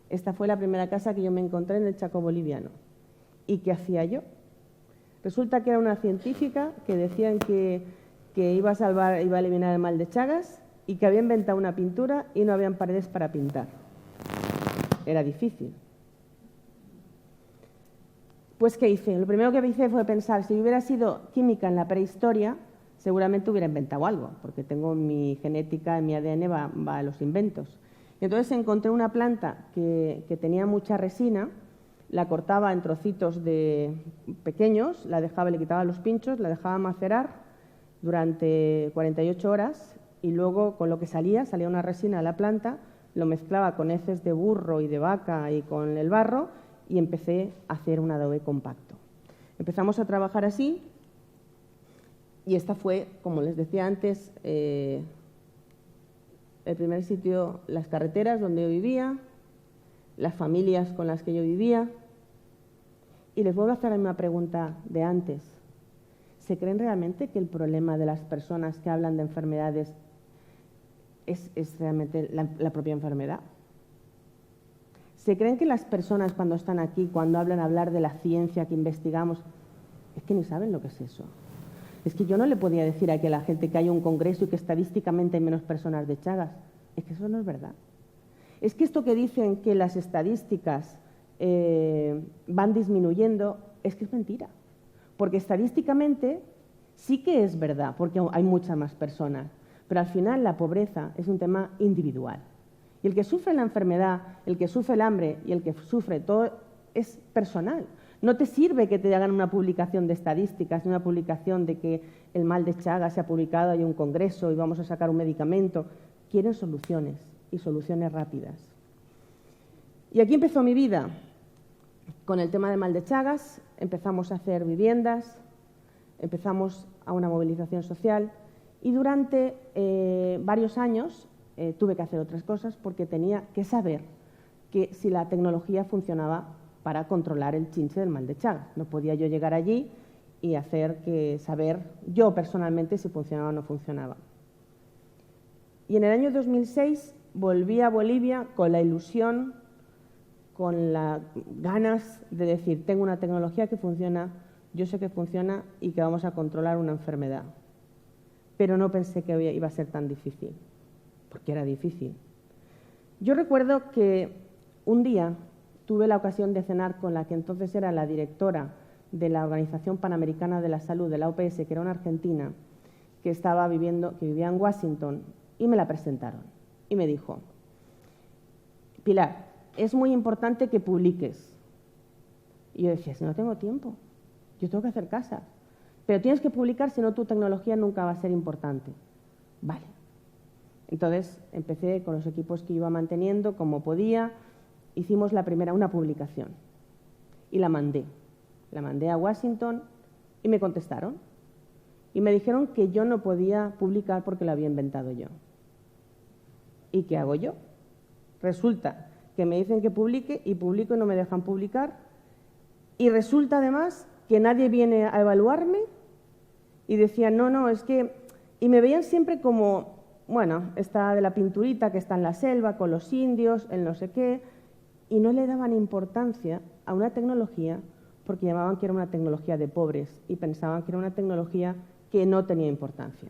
Esta fue la primera casa que yo me encontré en el Chaco boliviano. ¿Y qué hacía yo? Resulta que era una científica que decían que iba a eliminar el mal de Chagas y que había inventado una pintura y no habían paredes para pintar. Era difícil. Pues, ¿qué hice? Lo primero que hice fue pensar, si hubiera sido química en la prehistoria, seguramente hubiera inventado algo, porque tengo mi genética, mi ADN va a los inventos. Entonces encontré una planta que tenía mucha resina, la cortaba en trocitos pequeños, le quitaba los pinchos, la dejaba macerar durante 48 horas y luego con lo que salía una resina de la planta, lo mezclaba con heces de burro y de vaca y con el barro y empecé a hacer un adobe compacto. Empezamos a trabajar así y esta fue, como les decía antes, el primer sitio, las carreteras donde yo vivía, las familias con las que yo vivía. Y les vuelvo a hacer la misma pregunta de antes. ¿Se creen realmente que el problema de las personas que hablan de enfermedades es realmente la propia enfermedad? ¿Se creen que las personas cuando están aquí, cuando hablar de la ciencia que investigamos, es que ni saben lo que es eso? Es que yo no le podía decir aquí a la gente que hay un congreso y que estadísticamente hay menos personas de Chagas. Es que eso no es verdad. Es que esto que dicen que las estadísticas van disminuyendo, es que es mentira. Porque estadísticamente sí que es verdad, porque hay muchas más personas. Pero al final la pobreza es un tema individual. Y el que sufre la enfermedad, el que sufre el hambre y el que sufre todo es personal. No te sirve que te hagan una publicación de estadísticas, una publicación de que el mal de Chagas se ha publicado, hay un congreso y vamos a sacar un medicamento. Quieren soluciones y soluciones rápidas. Y aquí empezó mi vida. Con el tema del mal de Chagas empezamos a hacer viviendas, empezamos a una movilización social y durante varios años tuve que hacer otras cosas porque tenía que saber que si la tecnología funcionaba para controlar el chinche del mal de Chagas. No podía yo llegar allí y saber yo personalmente si funcionaba o no funcionaba. Y en el año 2006 volví a Bolivia con la ilusión, con las ganas de decir, tengo una tecnología que funciona, yo sé que funciona y que vamos a controlar una enfermedad. Pero no pensé que iba a ser tan difícil, porque era difícil. Yo recuerdo que un día tuve la ocasión de cenar con la que entonces era la directora de la Organización Panamericana de la Salud, de la OPS, que era una argentina, que vivía en Washington, y me la presentaron. Y me dijo, Pilar, es muy importante que publiques. Y yo decía, si no tengo tiempo, yo tengo que hacer casa. Pero tienes que publicar, si no tu tecnología nunca va a ser importante. Vale. Entonces empecé con los equipos que iba manteniendo, como podía. Hicimos una publicación y la mandé. La mandé a Washington y me contestaron. Y me dijeron que yo no podía publicar porque lo había inventado yo. ¿Y qué hago yo? Resulta que me dicen que publique y publico y no me dejan publicar. Y resulta además que nadie viene a evaluarme y decían, no, es que... Y me veían siempre como, bueno, esta de la pinturita que está en la selva con los indios, el no sé qué, y no le daban importancia a una tecnología porque llamaban que era una tecnología de pobres y pensaban que era una tecnología que no tenía importancia.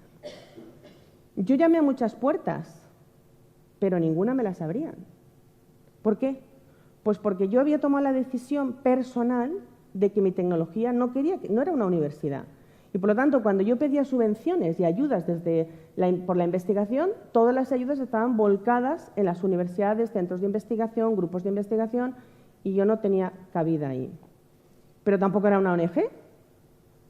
Yo llamé a muchas puertas, pero ninguna me las abrían. ¿Por qué? Pues porque yo había tomado la decisión personal de que mi tecnología no era una universidad. Y por lo tanto, cuando yo pedía subvenciones y ayudas por la investigación, todas las ayudas estaban volcadas en las universidades, centros de investigación, grupos de investigación, y yo no tenía cabida ahí. Pero tampoco era una ONG,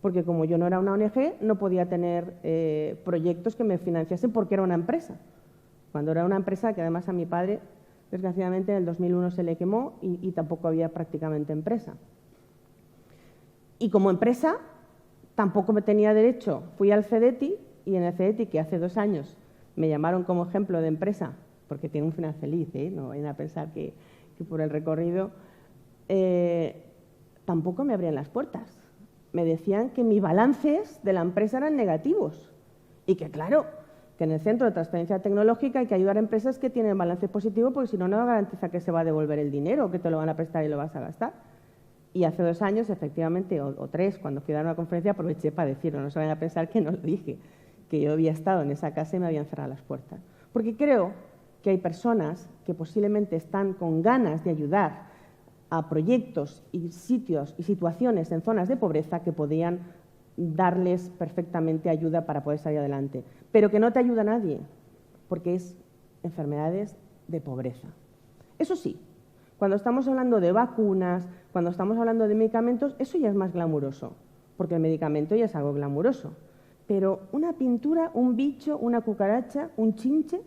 porque como yo no era una ONG, no podía tener proyectos que me financiasen porque era una empresa. Cuando era una empresa que además a mi padre, desgraciadamente, en el 2001 se le quemó y tampoco había prácticamente empresa. Y como empresa, tampoco me tenía derecho. Fui al CEDETI y en el CEDETI, que hace 2 años me llamaron como ejemplo de empresa, porque tiene un final feliz, no vayan a pensar que por el recorrido, tampoco me abrían las puertas. Me decían que mis balances de la empresa eran negativos y que, claro, que en el Centro de Transferencia Tecnológica hay que ayudar a empresas que tienen balance positivo, porque si no, no garantiza que se va a devolver el dinero, que te lo van a prestar y lo vas a gastar. Y hace 2 años, efectivamente, o 3, cuando fui a dar una conferencia, aproveché para decirlo. No se vayan a pensar que no lo dije, que yo había estado en esa casa y me habían cerrado las puertas. Porque creo que hay personas que posiblemente están con ganas de ayudar a proyectos y sitios y situaciones en zonas de pobreza que podían darles perfectamente ayuda para poder salir adelante, pero que no te ayuda nadie, porque es enfermedades de pobreza. Eso sí, cuando estamos hablando de vacunas, cuando estamos hablando de medicamentos, eso ya es más glamuroso, porque el medicamento ya es algo glamuroso. Pero una pintura, un bicho, una cucaracha, un chinche,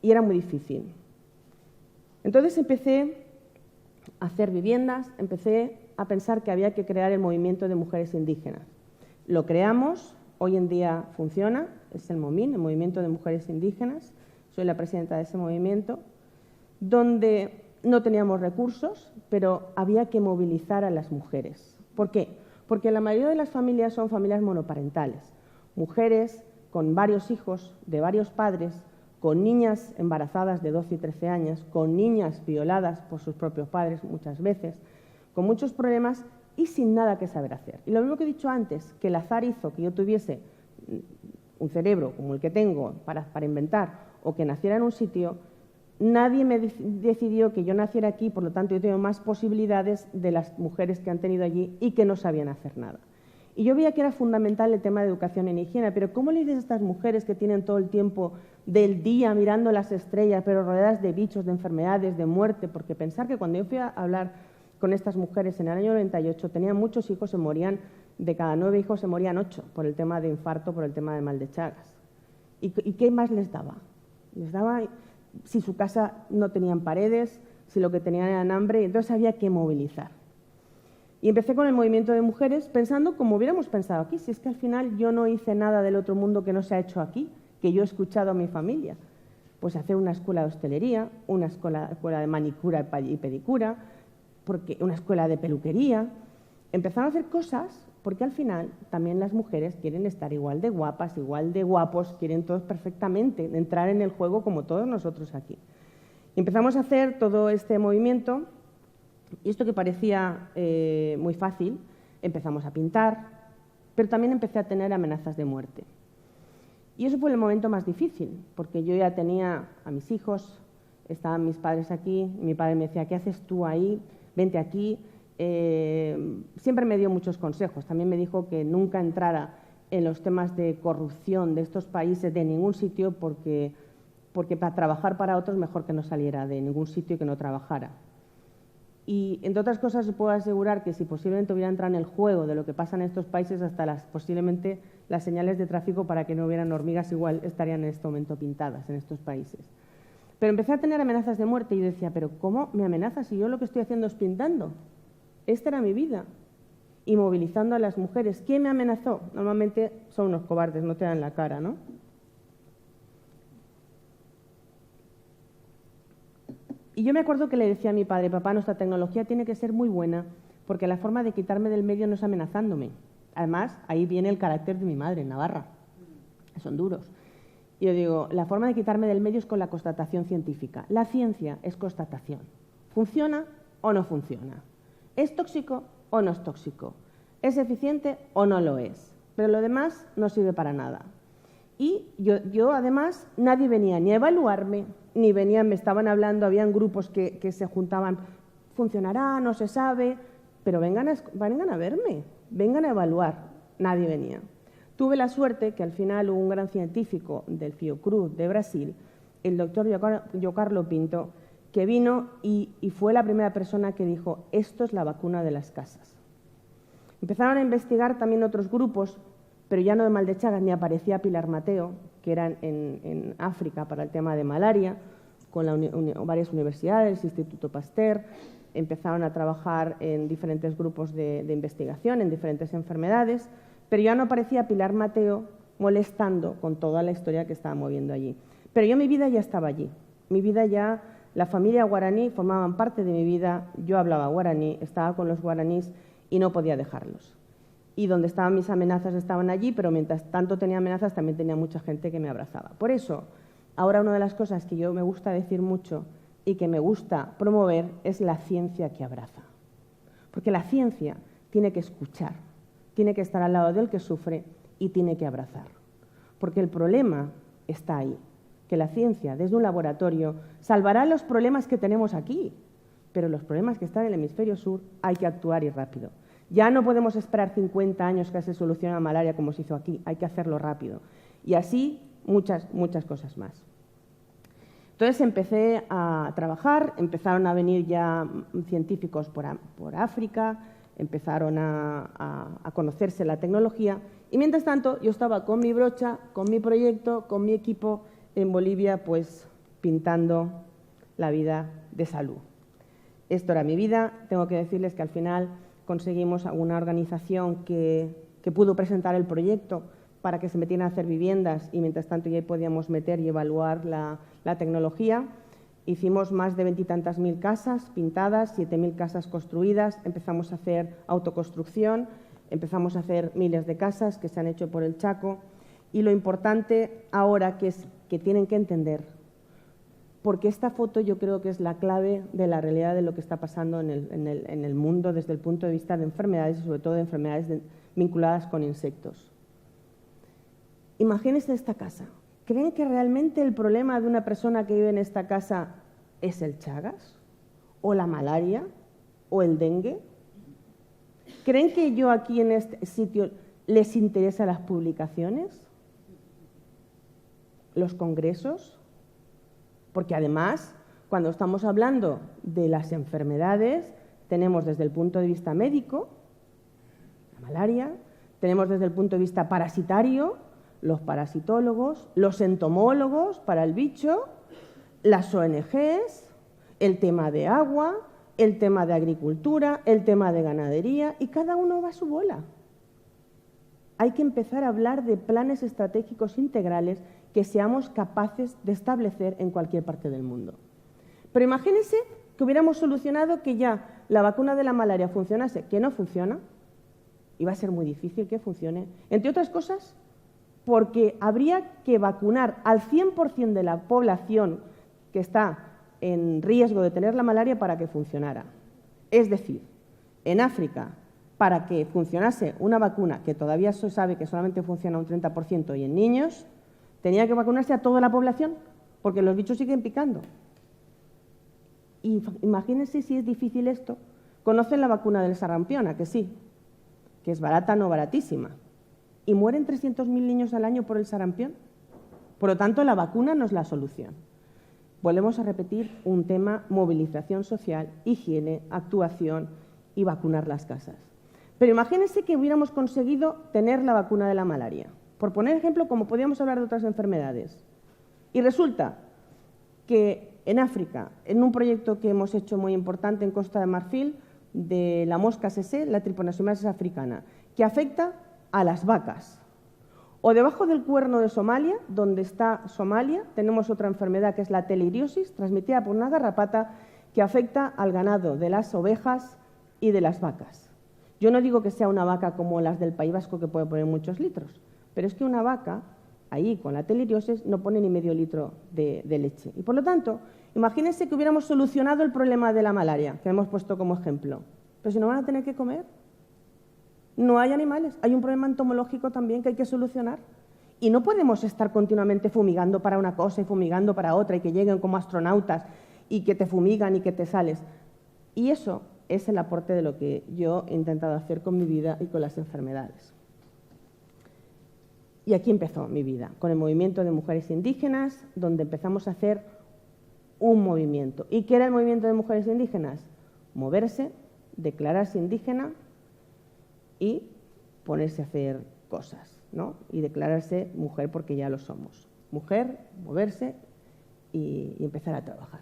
y era muy difícil. Entonces empecé a hacer viviendas, empecé a pensar que había que crear el movimiento de mujeres indígenas. Lo creamos, hoy en día funciona, es el MOMIN, el Movimiento de Mujeres Indígenas, soy la presidenta de ese movimiento, donde no teníamos recursos, pero había que movilizar a las mujeres. ¿Por qué? Porque la mayoría de las familias son familias monoparentales, mujeres con varios hijos de varios padres, con niñas embarazadas de 12 y 13 años, con niñas violadas por sus propios padres muchas veces, con muchos problemas y sin nada que saber hacer. Y lo mismo que he dicho antes, que el azar hizo que yo tuviese un cerebro como el que tengo para inventar o que naciera en un sitio, nadie me decidió que yo naciera aquí, por lo tanto yo tengo más posibilidades de las mujeres que han tenido allí y que no sabían hacer nada. Y yo veía que era fundamental el tema de educación en higiene, pero ¿cómo le dices a estas mujeres que tienen todo el tiempo del día mirando las estrellas, pero rodeadas de bichos, de enfermedades, de muerte? Porque pensar que cuando yo fui a hablar con estas mujeres en el año 98, tenían muchos hijos, se morían, de cada 9 hijos se morían 8 por el tema de infarto, por el tema de mal de Chagas. ¿Y qué más les daba? Les daba, si su casa no tenían paredes, si lo que tenían era hambre, entonces había que movilizar. Y empecé con el movimiento de mujeres pensando como hubiéramos pensado aquí, si es que al final yo no hice nada del otro mundo que no se ha hecho aquí, que yo he escuchado a mi familia. Pues hacer una escuela de hostelería, una escuela de manicura y pedicura, una escuela de peluquería. Empezaron a hacer cosas porque al final también las mujeres quieren estar igual de guapas, igual de guapos, quieren todos perfectamente entrar en el juego como todos nosotros aquí. Y empezamos a hacer todo este movimiento. Y esto que parecía muy fácil, empezamos a pintar, pero también empecé a tener amenazas de muerte. Y eso fue el momento más difícil, porque yo ya tenía a mis hijos, estaban mis padres aquí, y mi padre me decía, ¿qué haces tú ahí? Vente aquí. Siempre me dio muchos consejos. También me dijo que nunca entrara en los temas de corrupción de estos países de ningún sitio, porque para trabajar para otros mejor que no saliera de ningún sitio y que no trabajara. Y, entre otras cosas, os puedo asegurar que si posiblemente hubiera entrado en el juego de lo que pasa en estos países, hasta posiblemente las señales de tráfico para que no hubieran hormigas igual estarían en este momento pintadas en estos países. Pero empecé a tener amenazas de muerte y yo decía, ¿pero cómo me amenazas si yo lo que estoy haciendo es pintando? Esta era mi vida. Y movilizando a las mujeres. ¿Quién me amenazó? Normalmente son unos cobardes, no te dan la cara, ¿no? Y yo me acuerdo que le decía a mi padre, papá, nuestra tecnología tiene que ser muy buena, porque la forma de quitarme del medio no es amenazándome. Además, ahí viene el carácter de mi madre, Navarra. Son duros. Y yo digo, la forma de quitarme del medio es con la constatación científica. La ciencia es constatación. ¿Funciona o no funciona? ¿Es tóxico o no es tóxico? ¿Es eficiente o no lo es? pero lo demás no sirve para nada. Y yo además, nadie venía ni a evaluarme, ni venían, me estaban hablando, habían grupos que se juntaban, funcionará, no se sabe, pero vengan a verme, vengan a evaluar. Nadie venía. Tuve la suerte que al final hubo un gran científico del Fiocruz de Brasil, el doctor Giocarlo Pinto, que vino y fue la primera persona que dijo, esto es la vacuna de las casas. Empezaron a investigar también otros grupos, pero ya no de mal de Chagas, ni aparecía Pilar Mateo, que eran en África para el tema de malaria, con varias universidades, Instituto Pasteur, empezaron a trabajar en diferentes grupos de investigación, en diferentes enfermedades, pero ya no aparecía Pilar Mateo molestando con toda la historia que estaba moviendo allí. Pero yo mi vida ya estaba allí, mi vida ya, la familia guaraní formaban parte de mi vida, yo hablaba guaraní, estaba con los guaraníes y no podía dejarlos. Y donde estaban mis amenazas estaban allí, pero mientras tanto tenía amenazas también tenía mucha gente que me abrazaba. Por eso, ahora una de las cosas que yo me gusta decir mucho y que me gusta promover es la ciencia que abraza. Porque la ciencia tiene que escuchar, tiene que estar al lado del que sufre y tiene que abrazar. Porque el problema está ahí, que la ciencia desde un laboratorio salvará los problemas que tenemos aquí, pero los problemas que están en el hemisferio sur hay que actuar y rápido. Ya no podemos esperar 50 años que se solucione la malaria como se hizo aquí, hay que hacerlo rápido. Y así muchas cosas más. Entonces empecé a trabajar, empezaron a venir ya científicos por África, empezaron a conocerse la tecnología y mientras tanto yo estaba con mi brocha, con mi proyecto, con mi equipo en Bolivia, pues pintando la vida de salud. Esto era mi vida, tengo que decirles que al final conseguimos una organización que pudo presentar el proyecto para que se metieran a hacer viviendas y mientras tanto ya podíamos meter y evaluar la tecnología. Hicimos más de 20 y tantas mil casas pintadas, 7.000 casas construidas, empezamos a hacer autoconstrucción, empezamos a hacer miles de casas que se han hecho por el Chaco y lo importante ahora que es que tienen que entender, porque esta foto yo creo que es la clave de la realidad de lo que está pasando en el mundo desde el punto de vista de enfermedades y sobre todo de enfermedades vinculadas con insectos. Imagínense esta casa. ¿Creen que realmente el problema de una persona que vive en esta casa es el Chagas? ¿O la malaria? ¿O el dengue? ¿Creen que yo aquí en este sitio les interesan las publicaciones? ¿Los congresos? Porque además, cuando estamos hablando de las enfermedades, tenemos desde el punto de vista médico, la malaria, tenemos desde el punto de vista parasitario, los parasitólogos, los entomólogos para el bicho, las ONGs, el tema de agua, el tema de agricultura, el tema de ganadería, y cada uno va a su bola. Hay que empezar a hablar de planes estratégicos integrales que seamos capaces de establecer en cualquier parte del mundo. Pero imagínense que hubiéramos solucionado que ya la vacuna de la malaria funcionase, que no funciona, y va a ser muy difícil que funcione, entre otras cosas, porque habría que vacunar al 100% de la población que está en riesgo de tener la malaria para que funcionara. Es decir, en África, para que funcionase una vacuna que todavía se sabe que solamente funciona un 30% y en niños, tenía que vacunarse a toda la población, porque los bichos siguen picando. Y imagínense si es difícil esto. ¿Conocen la vacuna del sarampión? ¿A que sí? Que es barata, no baratísima. Y mueren 300.000 niños al año por el sarampión. Por lo tanto, la vacuna no es la solución. Volvemos a repetir un tema: movilización social, higiene, actuación y vacunar las casas. Pero imagínense que hubiéramos conseguido tener la vacuna de la malaria. Por poner ejemplo, como podíamos hablar de otras enfermedades. Y resulta que en África, en un proyecto que hemos hecho muy importante en Costa de Marfil, de la mosca CC, la Trypanosomiasis africana, que afecta a las vacas. O debajo del cuerno de Somalia, donde está Somalia, tenemos otra enfermedad que es la teliriosis, transmitida por una garrapata que afecta al ganado de las ovejas y de las vacas. Yo no digo que sea una vaca como las del País Vasco que puede poner muchos litros, pero es que una vaca, ahí con la teliriosis, no pone ni medio litro de leche. Y por lo tanto, imagínense que hubiéramos solucionado el problema de la malaria, que hemos puesto como ejemplo. Pero si no van a tener que comer. No hay animales, hay un problema entomológico también que hay que solucionar. Y no podemos estar continuamente fumigando para una cosa y fumigando para otra y que lleguen como astronautas y que te fumigan y que te sales. Y eso es el aporte de lo que yo he intentado hacer con mi vida y con las enfermedades. Y aquí empezó mi vida, con el movimiento de mujeres indígenas, donde empezamos a hacer un movimiento. ¿Y qué era el movimiento de mujeres indígenas? Moverse, declararse indígena y ponerse a hacer cosas, ¿no? Y declararse mujer porque ya lo somos. Mujer, moverse y empezar a trabajar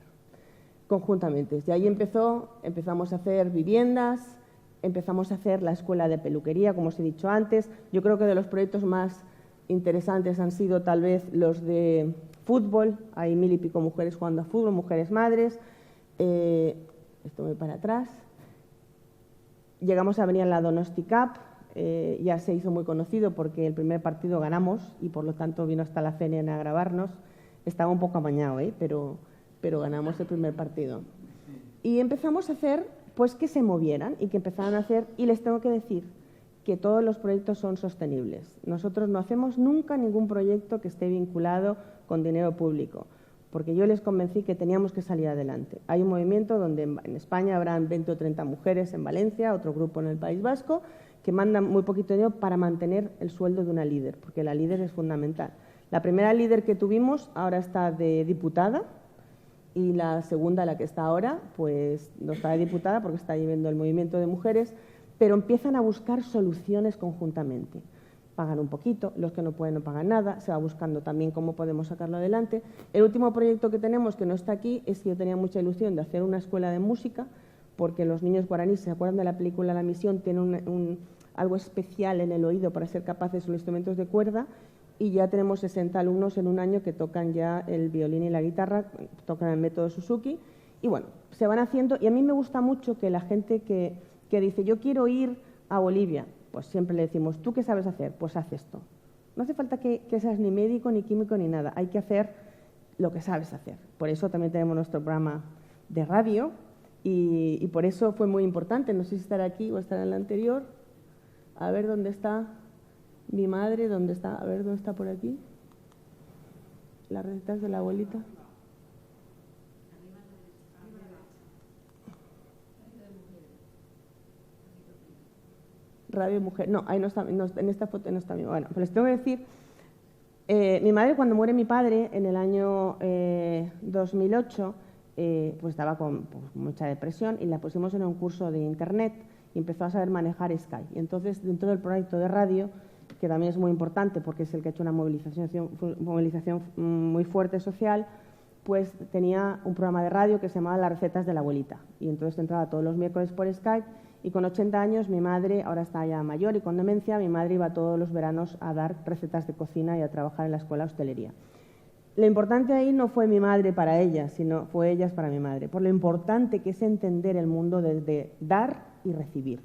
conjuntamente. Y ahí empezamos a hacer viviendas, empezamos a hacer la escuela de peluquería, como os he dicho antes. Yo creo que de los proyectos más interesantes han sido tal vez los de fútbol. Hay 1000 y pico mujeres jugando a fútbol, mujeres madres. Esto voy para atrás. Llegamos a venir a la Donosti Cup. Ya se hizo muy conocido porque el primer partido ganamos y por lo tanto vino hasta la CNN a grabarnos. Estaba un poco amañado, pero ganamos el primer partido. Y empezamos a hacer pues que se movieran y que empezaran a hacer, y les tengo que decir que todos los proyectos son sostenibles. Nosotros no hacemos nunca ningún proyecto que esté vinculado con dinero público, porque yo les convencí que teníamos que salir adelante. Hay un movimiento donde en España habrán 20 o 30 mujeres en Valencia, otro grupo en el País Vasco, que mandan muy poquito dinero para mantener el sueldo de una líder, porque la líder es fundamental. La primera líder que tuvimos ahora está de diputada y la segunda, la que está ahora, pues no está de diputada porque está llevando el movimiento de mujeres, pero empiezan a buscar soluciones conjuntamente. Pagan un poquito, los que no pueden no pagan nada, se va buscando también cómo podemos sacarlo adelante. El último proyecto que tenemos, que no está aquí, es que yo tenía mucha ilusión de hacer una escuela de música, porque los niños guaraníes, ¿se acuerdan de la película La Misión? Tienen algo especial en el oído para ser capaces de los instrumentos de cuerda, y ya tenemos 60 alumnos en un año que tocan ya el violín y la guitarra, tocan el método Suzuki, y bueno, se van haciendo, y a mí me gusta mucho que la gente que dice, yo quiero ir a Bolivia, pues siempre le decimos, ¿tú qué sabes hacer? Pues haz esto. No hace falta que seas ni médico, ni químico, ni nada, hay que hacer lo que sabes hacer. Por eso también tenemos nuestro programa de radio, y por eso fue muy importante, no sé si estará aquí o estará en la anterior, a ver dónde está mi madre, dónde está, a ver dónde está por aquí, las recetas de la abuelita. Radio Mujer, no, ahí no está, no, en esta foto no está mi madre. Bueno, pues les tengo que decir, mi madre cuando muere mi padre en el año 2008, pues estaba con mucha depresión y la pusimos en un curso de internet y empezó a saber manejar Skype. Y entonces dentro del proyecto de radio, que también es muy importante porque es el que ha hecho una movilización muy fuerte social, pues tenía un programa de radio que se llamaba Las Recetas de la Abuelita. Y entonces entraba todos los miércoles por Skype y con 80 años mi madre, ahora está ya mayor y con demencia, mi madre iba todos los veranos a dar recetas de cocina y a trabajar en la escuela de hostelería. Lo importante ahí no fue mi madre para ella, sino fue ellas para mi madre, por lo importante que es entender el mundo desde dar y recibir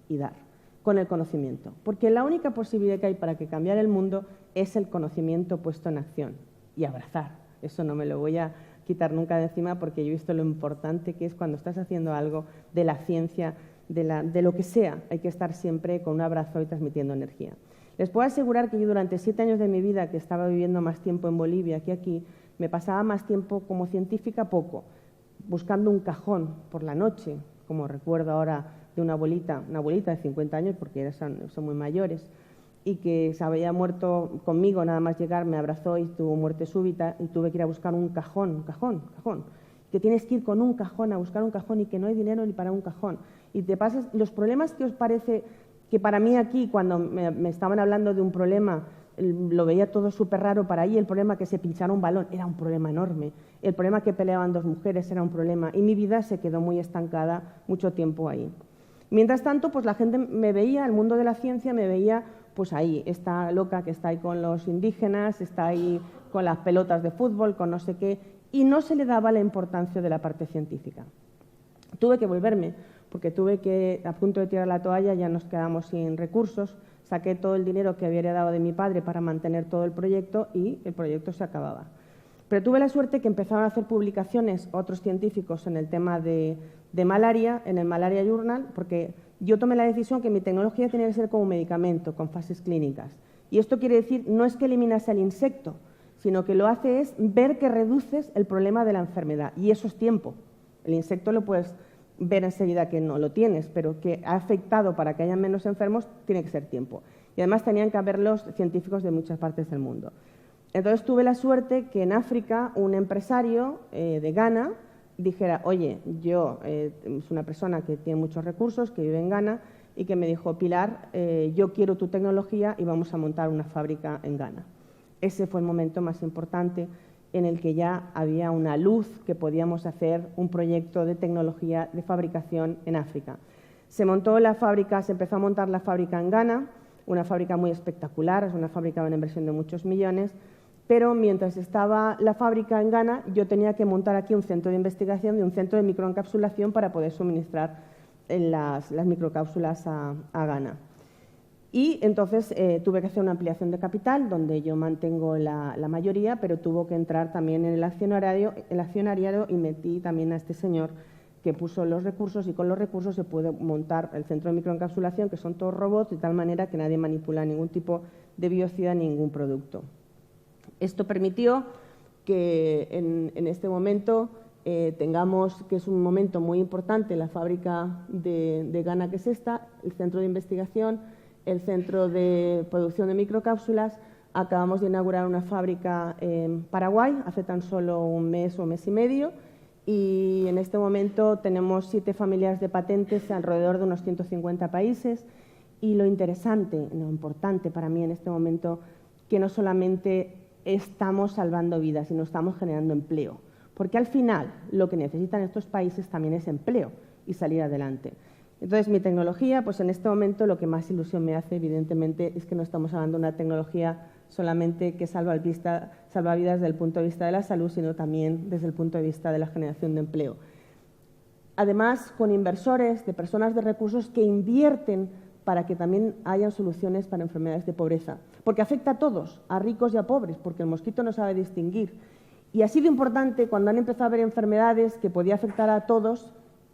y dar, con el conocimiento. Porque la única posibilidad que hay para que cambiar el mundo es el conocimiento puesto en acción y abrazar. Eso no me lo voy a quitar nunca de encima porque yo he visto lo importante que es cuando estás haciendo algo de la ciencia, de lo que sea, hay que estar siempre con un abrazo y transmitiendo energía. Les puedo asegurar que yo durante 7 años de mi vida, que estaba viviendo más tiempo en Bolivia que aquí, me pasaba más tiempo como científica poco, buscando un cajón por la noche, como recuerdo ahora de una abuelita de 50 años, porque son muy mayores, y que se había muerto conmigo, nada más llegar, me abrazó y tuvo muerte súbita y tuve que ir a buscar un cajón, que tienes que ir con un cajón a buscar un cajón y que no hay dinero ni para un cajón. Y te pasas los problemas que os parece que para mí aquí, cuando me estaban hablando de un problema, lo veía todo súper raro, para ahí el problema que se pinchara un balón era un problema enorme, el problema que peleaban 2 mujeres era un problema y mi vida se quedó muy estancada mucho tiempo ahí. Mientras tanto, pues la gente me veía, el mundo de la ciencia me veía pues ahí, esta loca que está ahí con los indígenas, está ahí con las pelotas de fútbol, con no sé qué, y no se le daba la importancia de la parte científica. Tuve que volverme, porque tuve que, a punto de tirar la toalla, ya nos quedamos sin recursos, saqué todo el dinero que había heredado de mi padre para mantener todo el proyecto y el proyecto se acababa. Pero tuve la suerte que empezaron a hacer publicaciones otros científicos en el tema de malaria, en el Malaria Journal, porque yo tomé la decisión que mi tecnología tenía que ser como un medicamento, con fases clínicas. Y esto quiere decir, no es que eliminas al insecto, sino que lo hace es ver que reduces el problema de la enfermedad. Y eso es tiempo. El insecto lo puedes ver enseguida que no lo tienes, pero que ha afectado para que haya menos enfermos, tiene que ser tiempo. Y además tenían que haberlos científicos de muchas partes del mundo. Entonces tuve la suerte que en África un empresario de Ghana dijera, oye, es una persona que tiene muchos recursos, que vive en Ghana, y que me dijo, Pilar, yo quiero tu tecnología y vamos a montar una fábrica en Ghana. Ese fue el momento más importante en el que ya había una luz que podíamos hacer un proyecto de tecnología de fabricación en África. Se montó la fábrica, se empezó a montar la fábrica en Ghana, una fábrica muy espectacular, es una fábrica de una inversión de muchos millones, pero mientras estaba la fábrica en Ghana, yo tenía que montar aquí un centro de investigación y un centro de microencapsulación para poder suministrar las microcápsulas a Ghana. Y entonces tuve que hacer una ampliación de capital, donde yo mantengo la mayoría, pero tuvo que entrar también en el accionariado y metí también a este señor que puso los recursos, y con los recursos se puede montar el centro de microencapsulación, que son todos robots, de tal manera que nadie manipula ningún tipo de biocida, ningún producto. Esto permitió que en este momento tengamos, que es un momento muy importante, la fábrica de Ghana, que es esta, el centro de investigación, el centro de producción de microcápsulas. Acabamos de inaugurar una fábrica en Paraguay hace tan solo un mes o mes y medio, y en este momento tenemos 7 familias de patentes alrededor de unos 150 países. Y lo interesante, lo importante para mí en este momento, que no solamente estamos salvando vidas, sino estamos generando empleo. Porque al final lo que necesitan estos países también es empleo y salir adelante. Entonces, mi tecnología, pues en este momento lo que más ilusión me hace, evidentemente, es que no estamos hablando de una tecnología solamente que salva vidas desde el punto de vista de la salud, sino también desde el punto de vista de la generación de empleo. Además, con inversores, de personas de recursos que invierten para que también hayan soluciones para enfermedades de pobreza. Porque afecta a todos, a ricos y a pobres, porque el mosquito no sabe distinguir. Y ha sido importante cuando han empezado a haber enfermedades que podía afectar a todos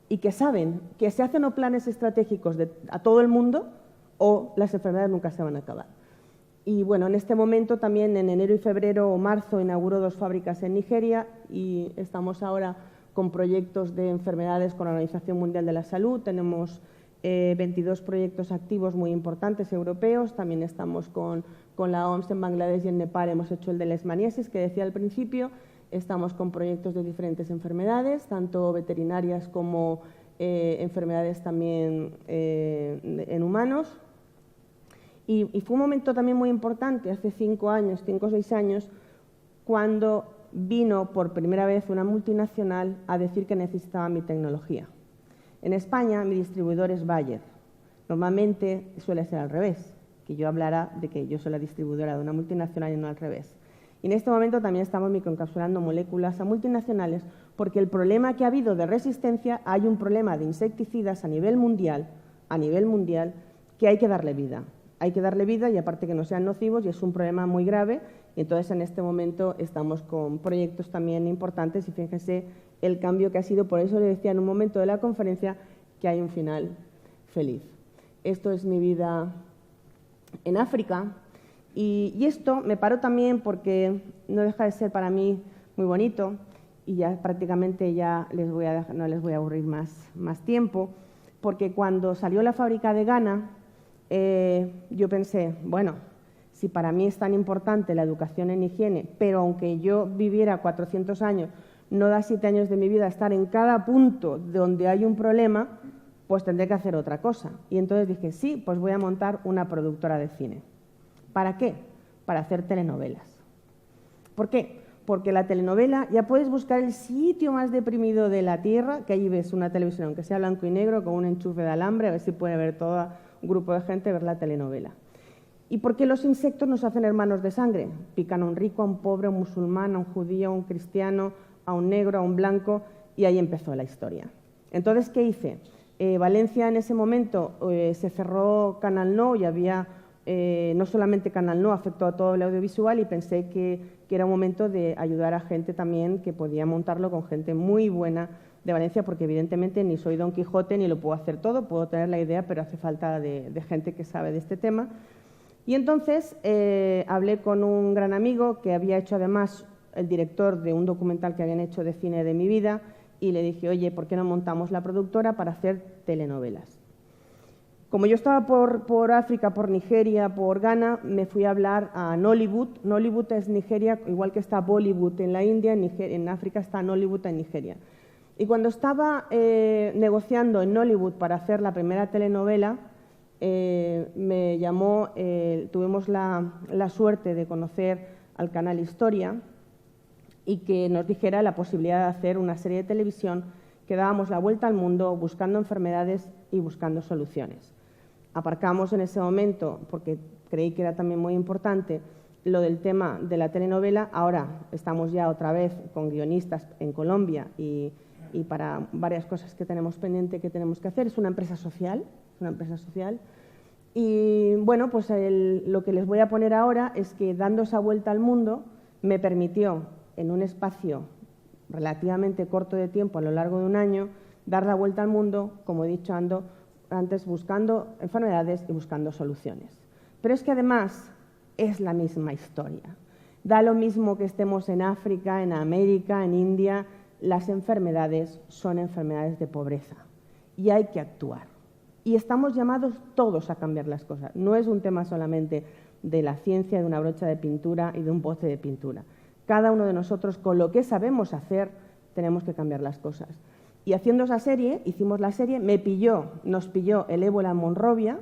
y que saben que se hacen planes estratégicos a todo el mundo, o las enfermedades nunca se van a acabar. Y bueno, en este momento también en enero y febrero o marzo inauguró 2 fábricas en Nigeria, y estamos ahora con proyectos de enfermedades con la Organización Mundial de la Salud. Tenemos 22 proyectos activos muy importantes europeos. También estamos con la OMS en Bangladesh y en Nepal. Hemos hecho el de leishmaniasis, que decía al principio. Estamos con proyectos de diferentes enfermedades, tanto veterinarias como enfermedades también en humanos. Y fue un momento también muy importante, hace 5 o 6 años, cuando vino por primera vez una multinacional a decir que necesitaba mi tecnología. En España, mi distribuidor es Bayer. Normalmente suele ser al revés, que yo hablara de que yo soy la distribuidora de una multinacional y no al revés. Y en este momento también estamos microencapsulando moléculas a multinacionales, porque el problema que ha habido de resistencia, hay un problema de insecticidas a nivel mundial, que hay que darle vida. Hay que darle vida, y aparte que no sean nocivos, y es un problema muy grave. Y entonces en este momento estamos con proyectos también importantes, y fíjense el cambio que ha sido. Por eso le decía en un momento de la conferencia que hay un final feliz. Esto es mi vida en África. Y esto me paró también porque no deja de ser para mí muy bonito, y ya prácticamente ya no les voy a aburrir más tiempo, porque cuando salió la fábrica de Ghana, yo pensé, bueno, si para mí es tan importante la educación en higiene, pero aunque yo viviera 400 años, no da 7 años de mi vida estar en cada punto donde hay un problema, pues tendré que hacer otra cosa. Y entonces dije, sí, pues voy a montar una productora de cine. ¿Para qué? Para hacer telenovelas. ¿Por qué? Porque la telenovela, ya puedes buscar el sitio más deprimido de la tierra, que allí ves una televisión, aunque sea blanco y negro, con un enchufe de alambre, a ver si puede ver todo un grupo de gente ver la telenovela. ¿Y por qué los insectos nos hacen hermanos de sangre? Pican a un rico, a un pobre, a un musulmán, a un judío, a un cristiano, a un negro, a un blanco, y ahí empezó la historia. Entonces, ¿qué hice? Valencia en ese momento se cerró Canal No, y había no solamente Canal No, afectó a todo el audiovisual, y pensé que era un momento de ayudar a gente también que podía montarlo con gente muy buena de Valencia, porque evidentemente ni soy Don Quijote ni lo puedo hacer todo, puedo tener la idea, pero hace falta de gente que sabe de este tema. Y entonces hablé con un gran amigo que había hecho además el director de un documental que habían hecho de cine de mi vida, y le dije, oye, ¿por qué no montamos la productora para hacer telenovelas? Como yo estaba por África, por Nigeria, por Ghana, me fui a hablar a Nollywood. Nollywood es Nigeria, igual que está Bollywood en la India, en África está Nollywood en Nigeria. Y cuando estaba negociando en Nollywood para hacer la primera telenovela, me llamó, tuvimos la suerte de conocer al canal Historia y que nos dijera la posibilidad de hacer una serie de televisión que dábamos la vuelta al mundo buscando enfermedades y buscando soluciones. Aparcamos en ese momento, porque creí que era también muy importante, lo del tema de la telenovela. Ahora estamos ya otra vez con guionistas en Colombia y para varias cosas que tenemos pendiente, que tenemos que hacer. Es una empresa social, Y bueno, pues lo que les voy a poner ahora es que dando esa vuelta al mundo me permitió, en un espacio relativamente corto de tiempo, a lo largo de un año, dar la vuelta al mundo, como he dicho antes, buscando enfermedades y buscando soluciones. Pero es que además es la misma historia. Da lo mismo que estemos en África, en América, en India, las enfermedades son enfermedades de pobreza y hay que actuar. Y estamos llamados todos a cambiar las cosas. No es un tema solamente de la ciencia, de una brocha de pintura y de un bote de pintura. Cada uno de nosotros, con lo que sabemos hacer, tenemos que cambiar las cosas. Y haciendo esa serie, hicimos la serie, nos pilló el ébola en Monrovia.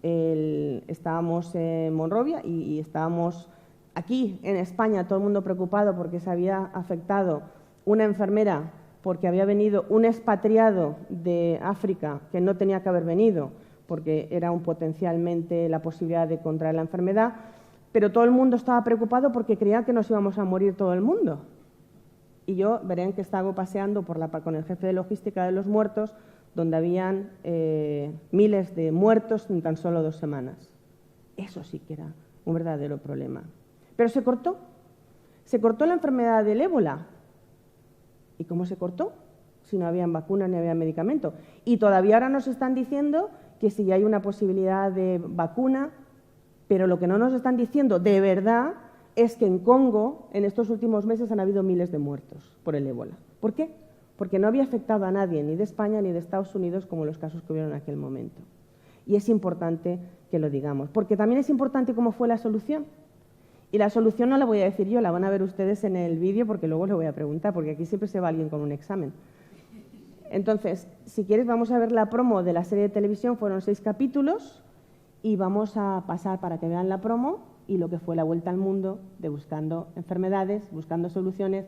Estábamos en Monrovia y estábamos aquí en España, todo el mundo preocupado porque se había afectado una enfermera, porque había venido un expatriado de África que no tenía que haber venido, porque era potencialmente la posibilidad de contraer la enfermedad, pero todo el mundo estaba preocupado porque creía que nos íbamos a morir todo el mundo. Y yo, verán que estaba paseando con el jefe de logística de los muertos, donde habían miles de muertos en tan solo 2 semanas. Eso sí que era un verdadero problema. Pero se cortó. Se cortó la enfermedad del ébola. ¿Y cómo se cortó? Si no habían vacunas ni había medicamento. Y todavía ahora nos están diciendo que si hay una posibilidad de vacuna, pero lo que no nos están diciendo de verdad es que en Congo, en estos últimos meses, han habido miles de muertos por el ébola. ¿Por qué? Porque no había afectado a nadie, ni de España ni de Estados Unidos, como los casos que hubieron en aquel momento. Y es importante que lo digamos, porque también es importante cómo fue la solución. Y la solución no la voy a decir yo, la van a ver ustedes en el vídeo, porque luego lo voy a preguntar, porque aquí siempre se va alguien con un examen. Entonces, si quieres, vamos a ver la promo de la serie de televisión. Fueron 6 capítulos y vamos a pasar para que vean la promo y lo que fue la vuelta al mundo de buscando enfermedades, buscando soluciones,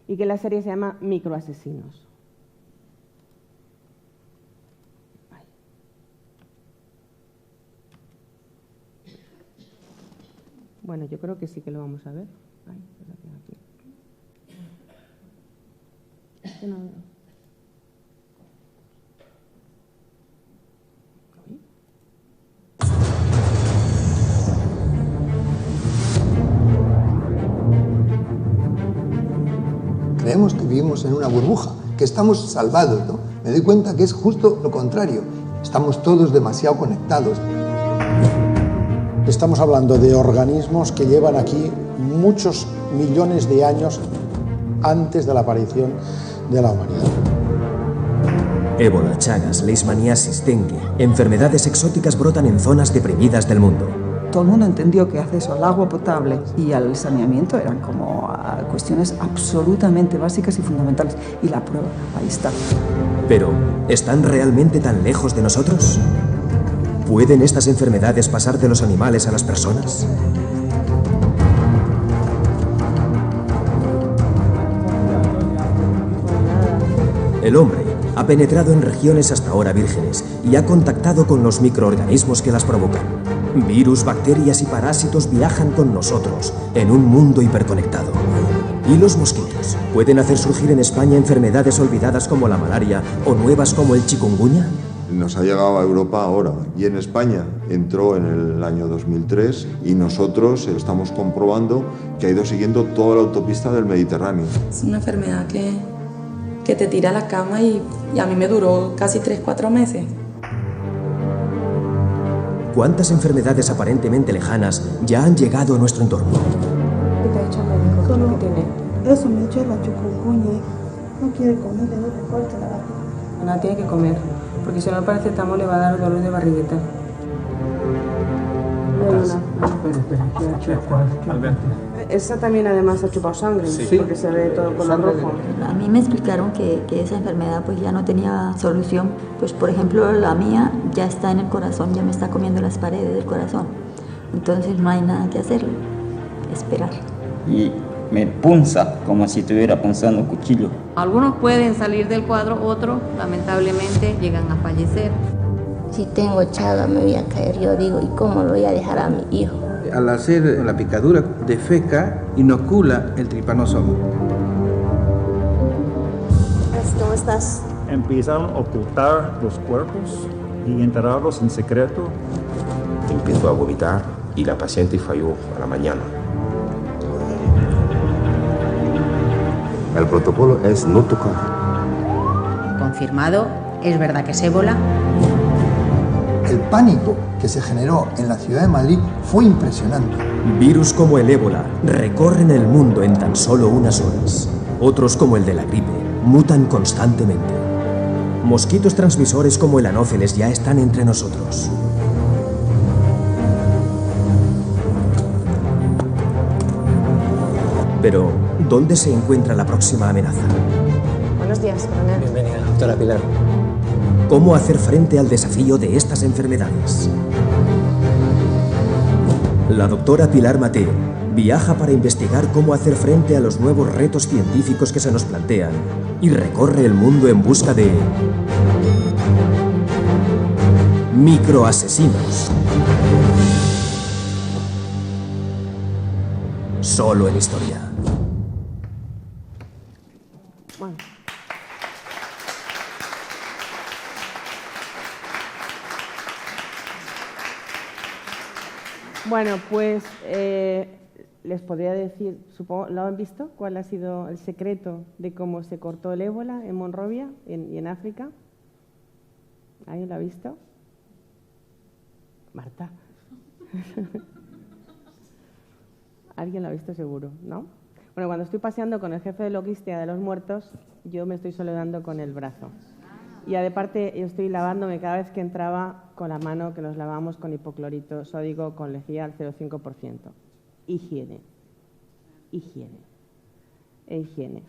y que la serie se llama Microasesinos. Bueno, yo creo que sí que lo vamos a ver. Ay, pues la tengo aquí. Es que no... Creemos que vivimos en una burbuja, que estamos salvados, ¿no? Me doy cuenta que es justo lo contrario. Estamos todos demasiado conectados. Estamos hablando de organismos que llevan aquí muchos millones de años antes de la aparición de la humanidad. Ébola, Chagas, leishmaniasis, dengue, enfermedades exóticas brotan en zonas deprimidas del mundo. Todo el mundo entendió que acceso al agua potable y al saneamiento eran como cuestiones absolutamente básicas y fundamentales. Y la prueba, ahí está. Pero, ¿están realmente tan lejos de nosotros? ¿Pueden estas enfermedades pasar de los animales a las personas? El hombre ha penetrado en regiones hasta ahora vírgenes y ha contactado con los microorganismos que las provocan. Virus, bacterias y parásitos viajan con nosotros en un mundo hiperconectado. ¿Y los mosquitos? ¿Pueden hacer surgir en España enfermedades olvidadas como la malaria o nuevas como el chikungunya? Nos ha llegado a Europa ahora y en España entró en el año 2003 y nosotros estamos comprobando que ha ido siguiendo toda la autopista del Mediterráneo. Es una enfermedad que que te tira a la cama y a mí me duró casi 3-4 meses. ¿Cuántas enfermedades aparentemente lejanas ya han llegado a nuestro entorno? ¿Qué te ha dicho el médico? Solo ¿Qué tiene? Eso me echó la chikungunya. No quiere comer, le duele fuerte la barriga. Nada, tiene que comer, porque si no el paracetamol le va a dar dolor de barrigueta. Esa también además ha chupado sangre, sí, porque se ve todo color rojo. A mí me explicaron que esa enfermedad pues ya no tenía solución. Pues por ejemplo la mía ya está en el corazón, ya me está comiendo las paredes del corazón. Entonces no hay nada que hacer, esperar. Y me punza como si estuviera punzando un cuchillo. Algunos pueden salir del cuadro, otros lamentablemente llegan a fallecer. Si tengo chaga me voy a caer, yo digo, ¿y cómo lo voy a dejar a mi hijo? Al hacer la picadura defeca, inocula el trypanosoma. ¿Cómo estás? Empiezan a ocultar los cuerpos y enterrarlos en secreto. Empezó a vomitar y la paciente falló a la mañana. El protocolo es no tocar. Confirmado, es verdad que es ébola. El pánico que se generó en la ciudad de Madrid fue impresionante. Virus como el ébola recorren el mundo en tan solo unas horas. Otros, como el de la gripe, mutan constantemente. Mosquitos transmisores como el anófeles ya están entre nosotros. Pero, ¿dónde se encuentra la próxima amenaza? Buenos días, coronel. Bienvenida, doctora Pilar. ¿Cómo hacer frente al desafío de estas enfermedades? La doctora Pilar Mateo viaja para investigar cómo hacer frente a los nuevos retos científicos que se nos plantean y recorre el mundo en busca de microasesinos. Solo en Historia. Bueno, pues les podría decir, supongo, ¿lo han visto? ¿Cuál ha sido el secreto de cómo se cortó el ébola en Monrovia y en África? ¿Alguien lo ha visto? Marta. ¿Alguien lo ha visto seguro? ¿No? Bueno, cuando estoy paseando con el jefe de logística de los muertos, yo me estoy saludando con el brazo. Y aparte, yo estoy lavándome cada vez que entraba con la mano, que nos lavamos con hipoclorito sódico con lejía al 0,5%. Higiene. Higiene. E higiene.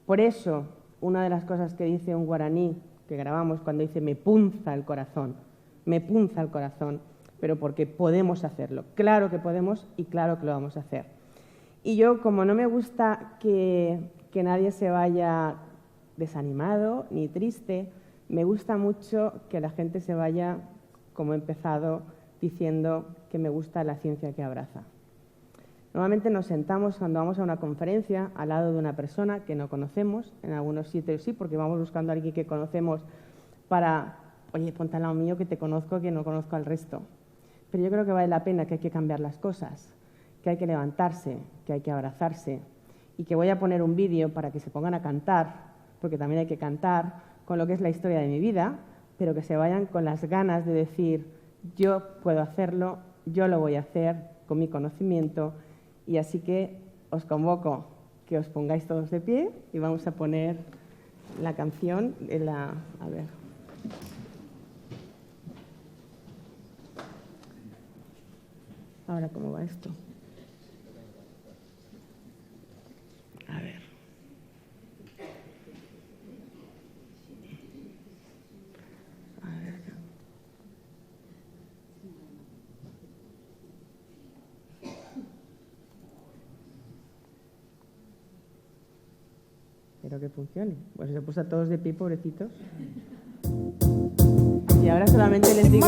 Por eso, una de las cosas que dice un guaraní que grabamos cuando dice me punza el corazón, pero porque podemos hacerlo. Claro que podemos y claro que lo vamos a hacer. Y yo, como no me gusta que nadie se vaya desanimado ni triste, me gusta mucho que la gente se vaya, como he empezado, diciendo que me gusta la ciencia que abraza. Normalmente nos sentamos cuando vamos a una conferencia al lado de una persona que no conocemos, en algunos sitios sí, porque vamos buscando a alguien que conocemos para, oye, ponte al lado mío que te conozco, que no conozco al resto. Pero yo creo que vale la pena, que hay que cambiar las cosas, que hay que levantarse, que hay que abrazarse y que voy a poner un vídeo para que se pongan a cantar, porque también hay que cantar con lo que es la historia de mi vida, pero que se vayan con las ganas de decir yo puedo hacerlo, yo lo voy a hacer con mi conocimiento. Y así que os convoco que os pongáis todos de pie y vamos a poner la canción en la... A ver. Ahora, ¿cómo va esto? A ver. Espero que funcione. Pues se puso a todos de pie, pobrecitos. Y ahora solamente les digo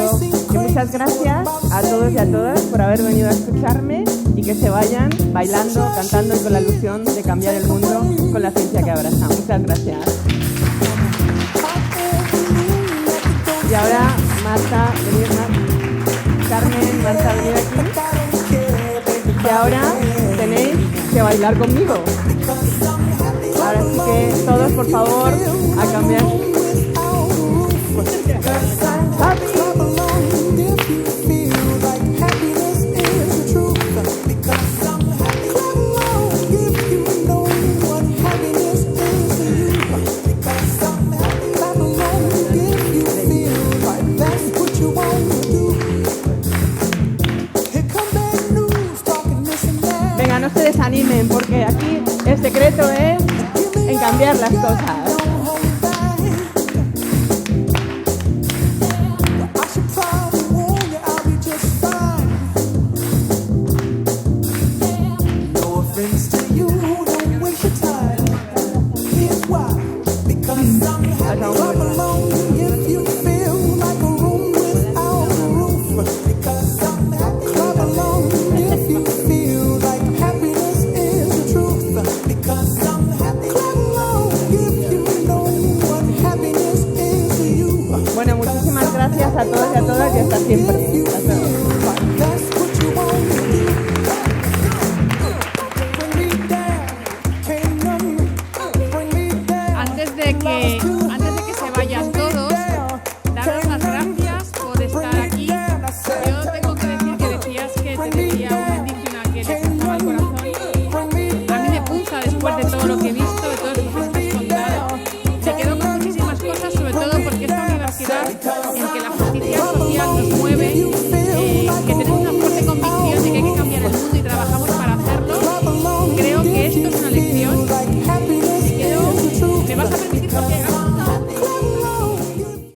que muchas gracias a todos y a todas por haber venido a escucharme y que se vayan bailando, cantando y con la ilusión de cambiar el mundo con la ciencia que abraza. Muchas gracias. Y ahora, Marta, venid, Carmen, Marta, venid aquí. Y ahora tenéis que bailar conmigo. Ahora sí que todos, por favor, a cambiar. Venga, no se desanimen, porque aquí el secreto es en cambiar las cosas. Bueno, muchísimas gracias a todos y a todas y hasta siempre. Hasta luego. Antes de que se vayan todos, daros las gracias por estar aquí. Yo tengo que decir que decías que te decía una indígena que le punzaba el corazón. A mí me punza después de todo lo que he visto, de todo lo que me has contado. Me quedo con muchísimas cosas, sobre todo porque esta universidad